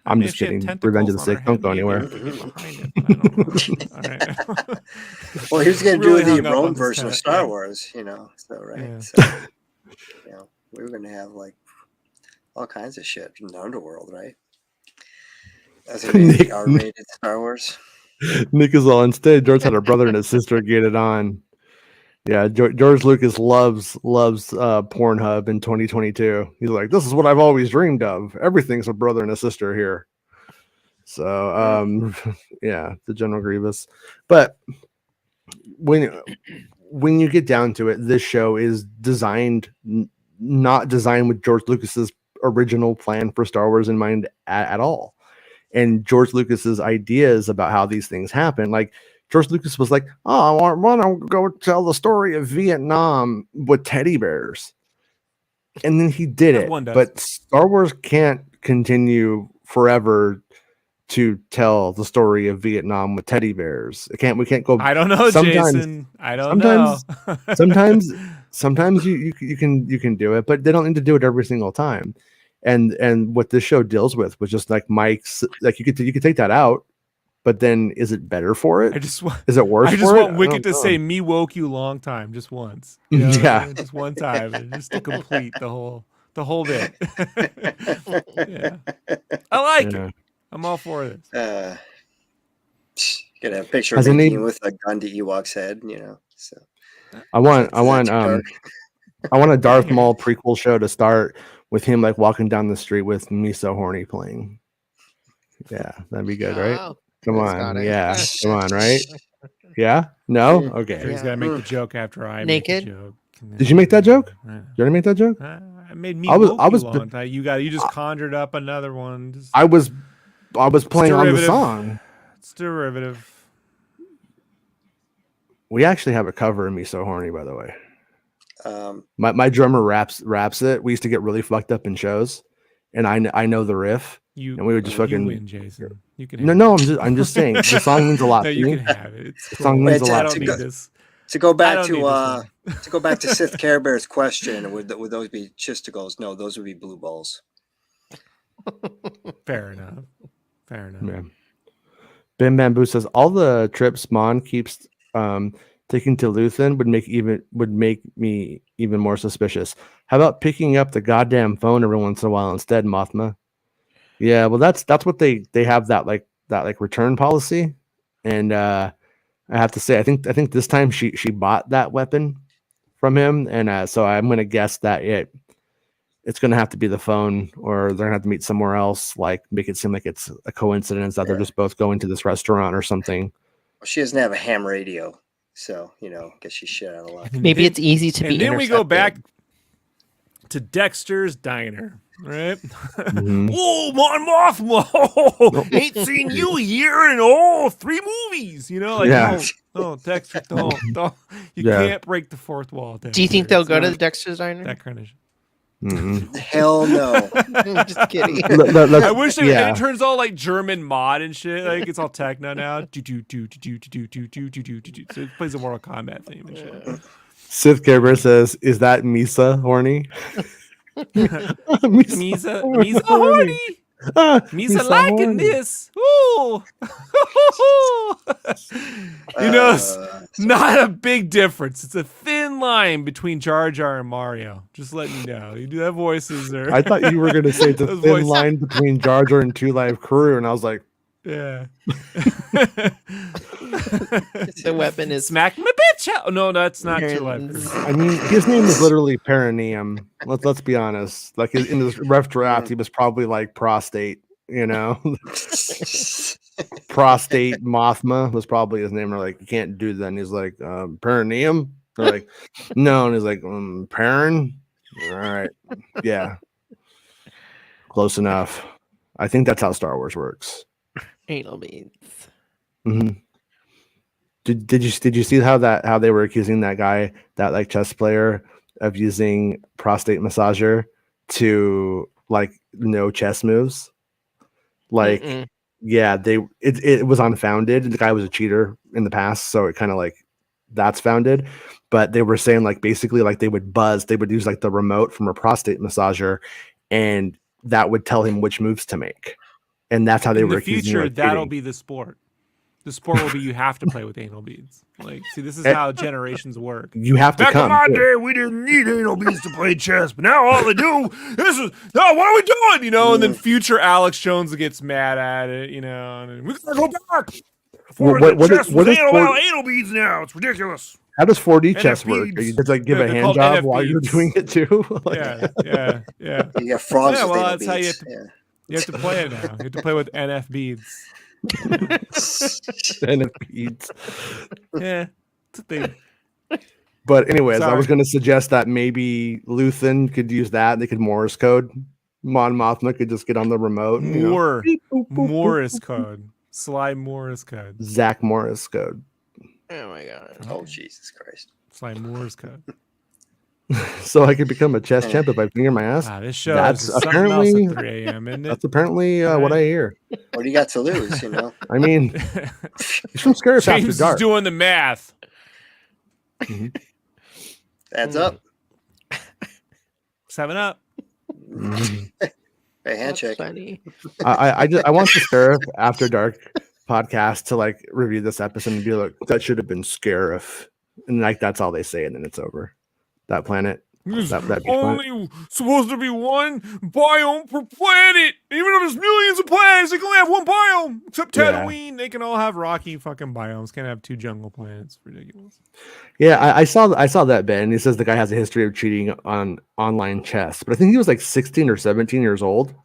I I'm mean, just if she had kidding. Revenge of the tentacles on her Sith, don't head, go maybe anywhere. I could get behind it, but I don't know. All right. Well, he was going to Really do hung the up on Rome this version of tenet, Star yeah. Wars, So, right. Yeah. So, we were going to have like all kinds of shit in the underworld, right? As a Nick- R-rated Star Wars. Nick is all instead. George had a brother and a sister get it on. Yeah, George Lucas loves Pornhub in 2022. He's like, this is what I've always dreamed of. Everything's a brother and a sister here. So, yeah, the General Grievous. But when you get down to it, this show is not designed with George Lucas's original plan for Star Wars in mind at all. And George Lucas's ideas about how these things happen, like George Lucas was like, "Oh, I want to go tell the story of Vietnam with teddy bears," and then he did As it. one does. But Star Wars can't continue forever to tell the story of Vietnam with teddy bears. We can't go. I don't know, Sometimes- Jason. I don't know. sometimes you can do it, but they don't need to do it every single time. And what this show deals with was just like Mike's, like you could take that out, but then is it better for it? Is it worse? I just for want it? Wicket to don't say know. "me woke you long time" just once. You know, Yeah. just one time, and just to complete the whole bit. Yeah, I like Yeah. it. I'm all for this. Gonna have a picture Has of any- Mickey with a gun to Ewok's head, So I want Is that too dark? I want a Darth Maul prequel show to start with him like walking down the street with Me So Horny playing. Yeah, that'd be good, right? Oh, Come that's on, got it. yeah, come on, right? Yeah, no, okay. He's Yeah. got to make the joke after I Naked? make the joke. Did you make that joke? Right. Did you already make that joke? I made me. I was- woke I was- you long time. You just conjured up another one. Just, I was playing on the derivative. song. it's derivative. We actually have a cover of Me So Horny, by the way. um, My drummer raps it. We used to get really fucked up in shows, and I know the riff. You And we would just you fucking- win, Jason. You can. No, have I'm just saying the song means a lot No, to you me. can have it. It's The cool. song means a It's- lot I it's don't to need me. this. to go I back don't need this to go back to Sith Care Bear's question, would those be chisticles? No, those would be blue balls. Fair enough. Fair enough. Yeah. Ben Bamboo says all the trips Mon keeps taking to Luthen would make me even more suspicious. How about picking up the goddamn phone every once in a while instead, Mothma? Yeah, well, that's what they have that return policy, and I have to say, I think this time she bought that weapon from him, and so I'm gonna guess that it's gonna have to be the phone, or they're gonna have to meet somewhere else, like make it seem like it's a coincidence that they're just both going to this restaurant or something. Well, she doesn't have a ham radio, so guess she's shit out of luck. Maybe it's easy to be. And then we go back intercepted. to Dexter's Diner, right? Mhm. Oh, Mon Mothma! Oh, ain't seen you here in 3 movies. Like, Yeah. no, Dexter, don't. You Yeah. can't break the fourth wall. Dexter. Do you think they'll It's go to not the Dexter's Diner? that kind of shit? Mhm. Hell no. Just kidding. Let's- I wish it, yeah. it turns all like German mod and shit. Like it's all techno now. So it plays a Mortal Kombat theme and shit. Sith Kerber says, "Is that Misa horny?" Misa horny. Misa liking horny. this. Ooh. It's not a big difference. It's a thin line between Jar Jar and Mario. Just letting you know. You do have voices or I thought you were going to say it's a Those thin voices. line between Jar Jar and Two Live Crew, and I was like, yeah. The weapon is Smack my bitch out. No, that's not too live. Hands. I mean, his name is literally Perineum. Let's be honest. Like in this rough draft, he was probably like prostate. Prostate Mothma was probably his name. They're like, you can't do that. And he's like, perineum. They're like, no. And he's like, Perrin. All right, yeah, close enough. I think that's how Star Wars works. Anal beads. hmm Did you see how they were accusing that guy, that like chess player, of using prostate massager to like know chess moves? Like, Mm-mm. yeah, it was unfounded. The guy was a cheater in the past, so it kind of like that's founded. But they were saying like basically like they would use like the remote from a prostate massager, and that would tell him which moves to make. And that's how they In were the accusing him future, of that'll cheating. be the sport. The sport will be you have to play with anal beads. Like, see, this is how generations work. You have to Back come. in my too. day, we didn't need anal beads to play chess, but now all they do what are we doing? And then future Alex Jones gets mad at it, and we gotta go back. Well, Chess what is anal beads now. It's ridiculous. How does 4D chess work? NFBs. Are you just like give They're a hand called job while you're NFBs. doing it too? Like, Yeah. You got frogs Yeah, with well, anal that's how you beads. have to- You have to play it now. You have to play with NF beads. NFBs. Yeah, it's a thing. But anyways, I was Sorry. going to suggest that maybe Luthen could use that. They could Morse code. Mon Mothma could just get on the remote. Beep, boop, boop, Morris code. Sly Morris code. Zach Morris code. Oh my god. Oh, Jesus Christ. Sly Morris code. So I could become a chess champ if I finger my ass. Ah, this show That's is something apparently- else at 3 a.m., isn't it? That's apparently what I hear. What do you got to lose, I mean, he's from Scarif After James is Dark. doing the math. Adds up. 7 Up. Mhm. Hey, That's handshake. funny. I want the Scarif After Dark podcast to like review this episode and be like, that should have been Scarif, and like that's all they say, and then it's over. That planet. There's That'd be fun. only supposed to be one biome per planet. Even though there's millions of planets, they can only have one biome. Except Yeah. Tatooine, they can all have rocky fucking biomes. Can't have 2 jungle planets. Ridiculous. Yeah, I saw that bit, and he says the guy has a history of cheating on online chess, but I think he was like 16 or 17 years old.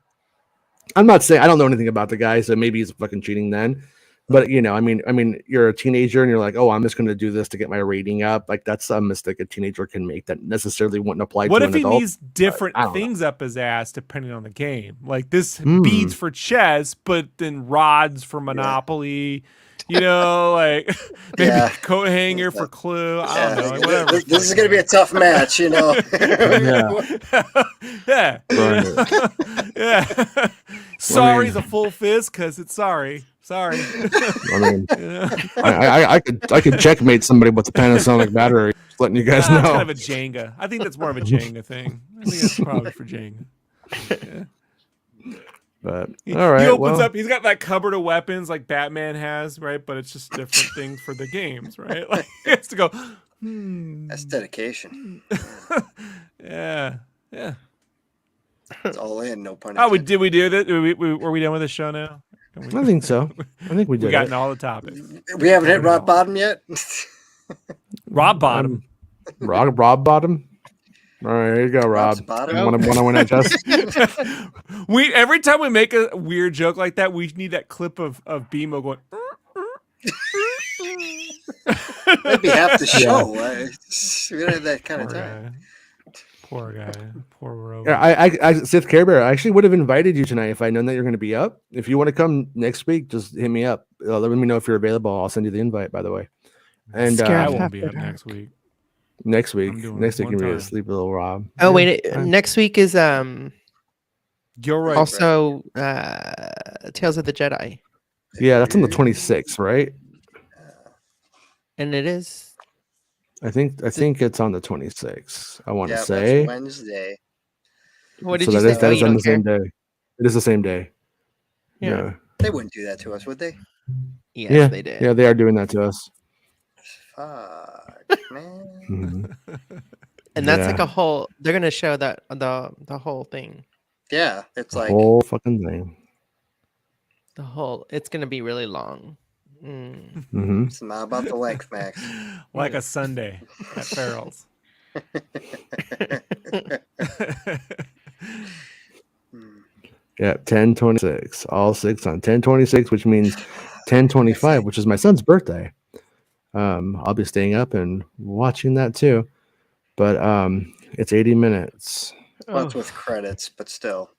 I'm not saying I don't know anything about the guy, so maybe he's fucking cheating then. But I mean, you're a teenager and you're like, oh, I'm just going to do this to get my rating up. Like that's a mistake a teenager can make that necessarily wouldn't apply What to if an he adult. needs different I don't know. things up his ass depending on the game? Like this Hmm. beads for chess, but then rods for Monopoly. Like maybe Yeah. coat hanger for Clue. I don't know. Like, Yeah. whatever. This is going to be a tough match, Yeah. Yeah. Burn it. Yeah. Sorry's a full fist because it's sorry. Sorry. I mean, You know? I could checkmate somebody with a Panasonic battery. Just letting you guys That's know. kind of a Jenga. I think that's more of a Jenga thing. I think that's probably for Jenga. Yeah. But He all right, opens well, up. He's got that cupboard of weapons like Batman has, right? But it's just different things for the games, right? Like he has to go. That's dedication. Yeah. It's all in, no pun Oh, intended. did we do that? Were we done with the show now? I think so. I think we We did gotten it. all the topics. We haven't hit Covered it rock all. bottom yet. Rob Bottom. Rob Bottom. All right, here you go, Rob's Rob. bottom. Want to win that test? We every time we make a weird joke like that, we need that clip of BMO going. That'd be half the show. We don't have that kind of Poor time. guy. Poor guy. Poor Rob. Yeah, I Sith Care Bear. I actually would have invited you tonight if I'd known that you're going to be up. If you want to come next week, just hit me up. Let me know if you're available. I'll send you the invite. By the way, and Scare I Half won't be the up next week. next week I'm doing can one be a time. sleepy little Rob. Oh Yeah, wait, fine. next week is Gilroy. also Tales of the Jedi, Yeah, that's on the 26th, right? and it is. I think it's on the 26th. I want to Yeah, say. that's Wednesday. What did So you that say? is that Oh, is you on don't the same care? day. It is the same day. Yeah. Yeah. They wouldn't do that to us, would they? Yes, Yeah. they did. Yeah, they are doing that to us. Fuck, man. Mhm. And that's like Yeah. a whole. They're gonna show that the whole thing. Yeah, it's The like whole fucking thing. The whole. It's gonna be really long. Mm. Hmm. it's not about the length, Max. Like a Sunday at Farrell's. Hmm. Yeah, 10/26. All 6 on 10/26, which means 10/25, which is my son's birthday. I'll be staying up and watching that too. But it's 80 minutes. Well, it's Oh. with credits, but still.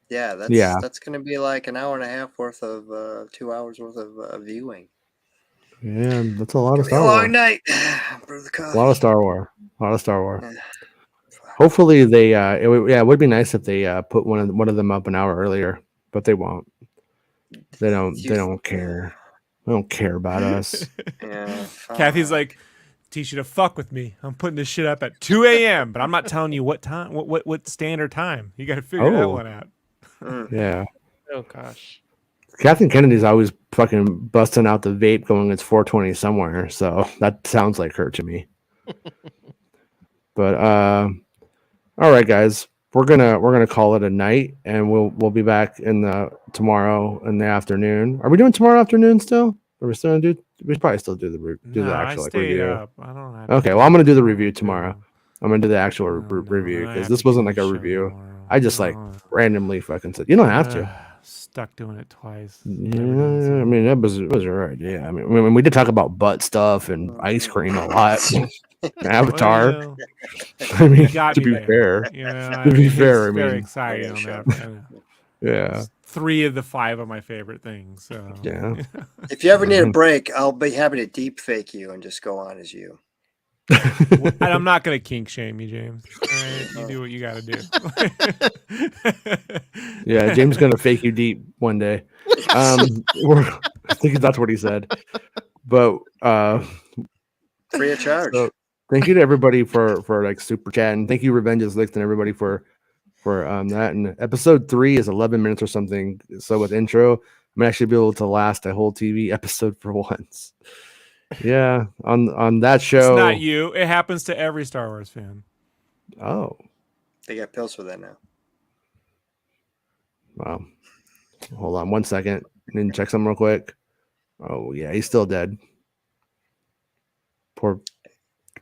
Yeah, Yeah. that's gonna be like an hour and a half worth of 2 hours worth of viewing. Yeah, that's a lot of It's gonna Star be a long Wars. night. Brew the A coffee. lot of Star Wars. A lot of Star Wars. Yeah. Hopefully they it would be nice if they put one of them up an hour earlier, but they won't. They don't care. They don't care about us. Yeah, Kathy's fuck. like, teach you to fuck with me. I'm putting this shit up at 2 a.m., but I'm not telling you what time, what standard time. You got to figure that Oh. one out. Mm. Yeah. Oh gosh. Kathleen Kennedy's always fucking busting out the vape going it's 420 somewhere. So that sounds like her to me. But all right, guys. We're gonna call it a night, and we'll be back tomorrow in the afternoon. Are we doing tomorrow afternoon still? Are we still gonna do? We should probably still do the No, I actual stayed review. up. I don't have Okay, to- well I'm gonna do the I review have to. tomorrow. I'm gonna do the actual No, review I because have this to do wasn't the like a show review. tomorrow. I just like randomly fucking said you don't have to. Stuck doing it twice. Yeah, I mean it was your idea. I mean we did talk about butt stuff and ice cream a lot. Avatar. Well, I mean, you got to me be there. fair, Yeah, to be it's fair, I very mean- exciting on Yeah, that. I know. yeah, It's 3 of the 5 of my favorite things. So yeah. If you ever need a break, I'll be happy to deep fake you and just go on as you. And I'm not gonna kink shame you, James. All right, you do what you got to do. Yeah, James is gonna fake you deep one day. I think that's what he said. But Free of charge. so thank you to everybody for like super chat, and thank you Revenge's Licks and everybody for that. And episode 3 is 11 minutes or something. So with intro, I'm gonna actually be able to last a whole TV episode for once. Yeah, on that It's show. not you. It happens to every Star Wars fan. Oh, They got pills for that now. wow. Hold on 1 second. I need to check something real quick. Oh yeah, he's still dead. Poor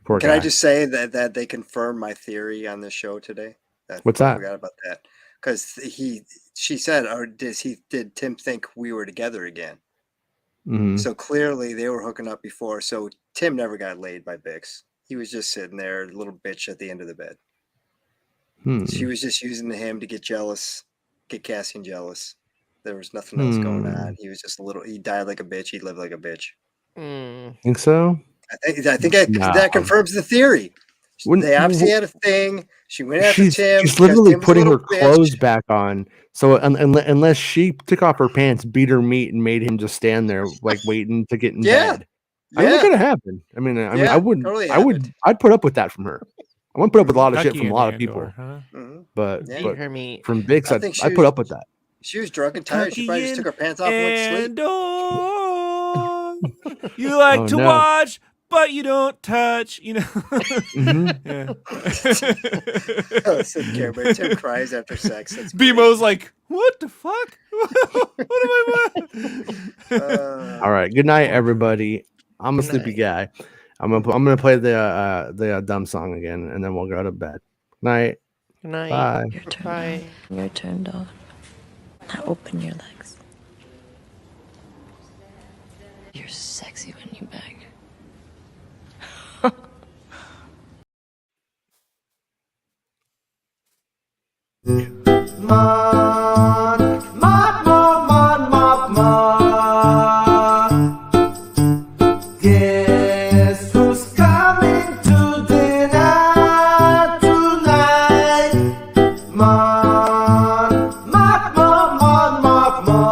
Can guy. I just say that they confirmed my theory on this show today? What's I that? forgot about that. Because she said, or did Tim think we were together again? Mhm. So clearly they were hooking up before. So Tim never got laid by Bix. He was just sitting there, little bitch at the end of the bed. Hmm. She was just using him to get jealous, get Cassian jealous. There was nothing else going on. He was just he died like a bitch. He lived like a bitch. Mm. Think so? I think that confirms the theory. Wouldn't- They obviously had a thing. She went after Tim. She's because literally Tim was a putting her little bitch. clothes back on. So unless she took off her pants, beat her meat, and made him just stand there like waiting to get in Yeah. bed. I mean, it Yeah. could have happened. I mean, Yeah, I wouldn't. totally I'd put up with that from her. I wouldn't put up with a lot of shit Kentucky from a and lot of Andor, people, huh? Mhm. but, Yeah. Eat but her meat. from Bix, I think she I'd put was- up with that. She was drunk and tired. She probably just took her pants off and went to sleep. Andor. You like Oh, to no. watch but you don't touch, you know. Mhm. Yeah. Said Care Bear. Tim cries after sex. That's great. BMO's like, what the fuck? What am I? All right. Good night, everybody. I'm a Good sleepy night. guy. I'm gonna play the dumb song again, and then we'll go to bed. Night. Good night. Bye. Your turn. Bye. Your turn, dog. Now open your legs. You're sexy when you beg. Guess who's coming to dinner tonight? Mon Mothma.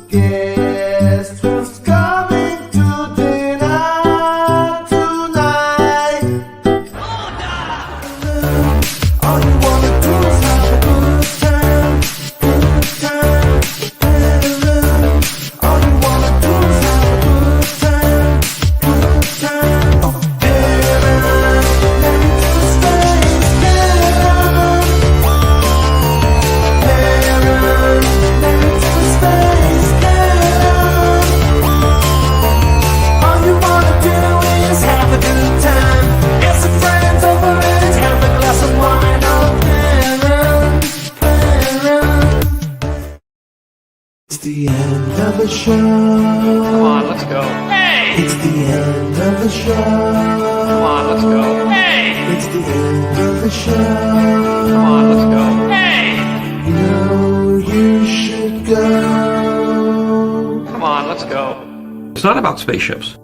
Guess who's coming to dinner tonight? All you wanna do is have a good time. All you wanna do is have a good time. Oh, heaven, let me to space down. Heaven, let me to space down. All you wanna do is have a good time. Get some friends over and have a glass of wine. Oh, heaven. It's the end of the show. Come on, let's go. It's the end of the show. Come on, let's go. It's the end of the show. Come on, let's go. You know you should go. Come on, let's go. It's not about spaceships.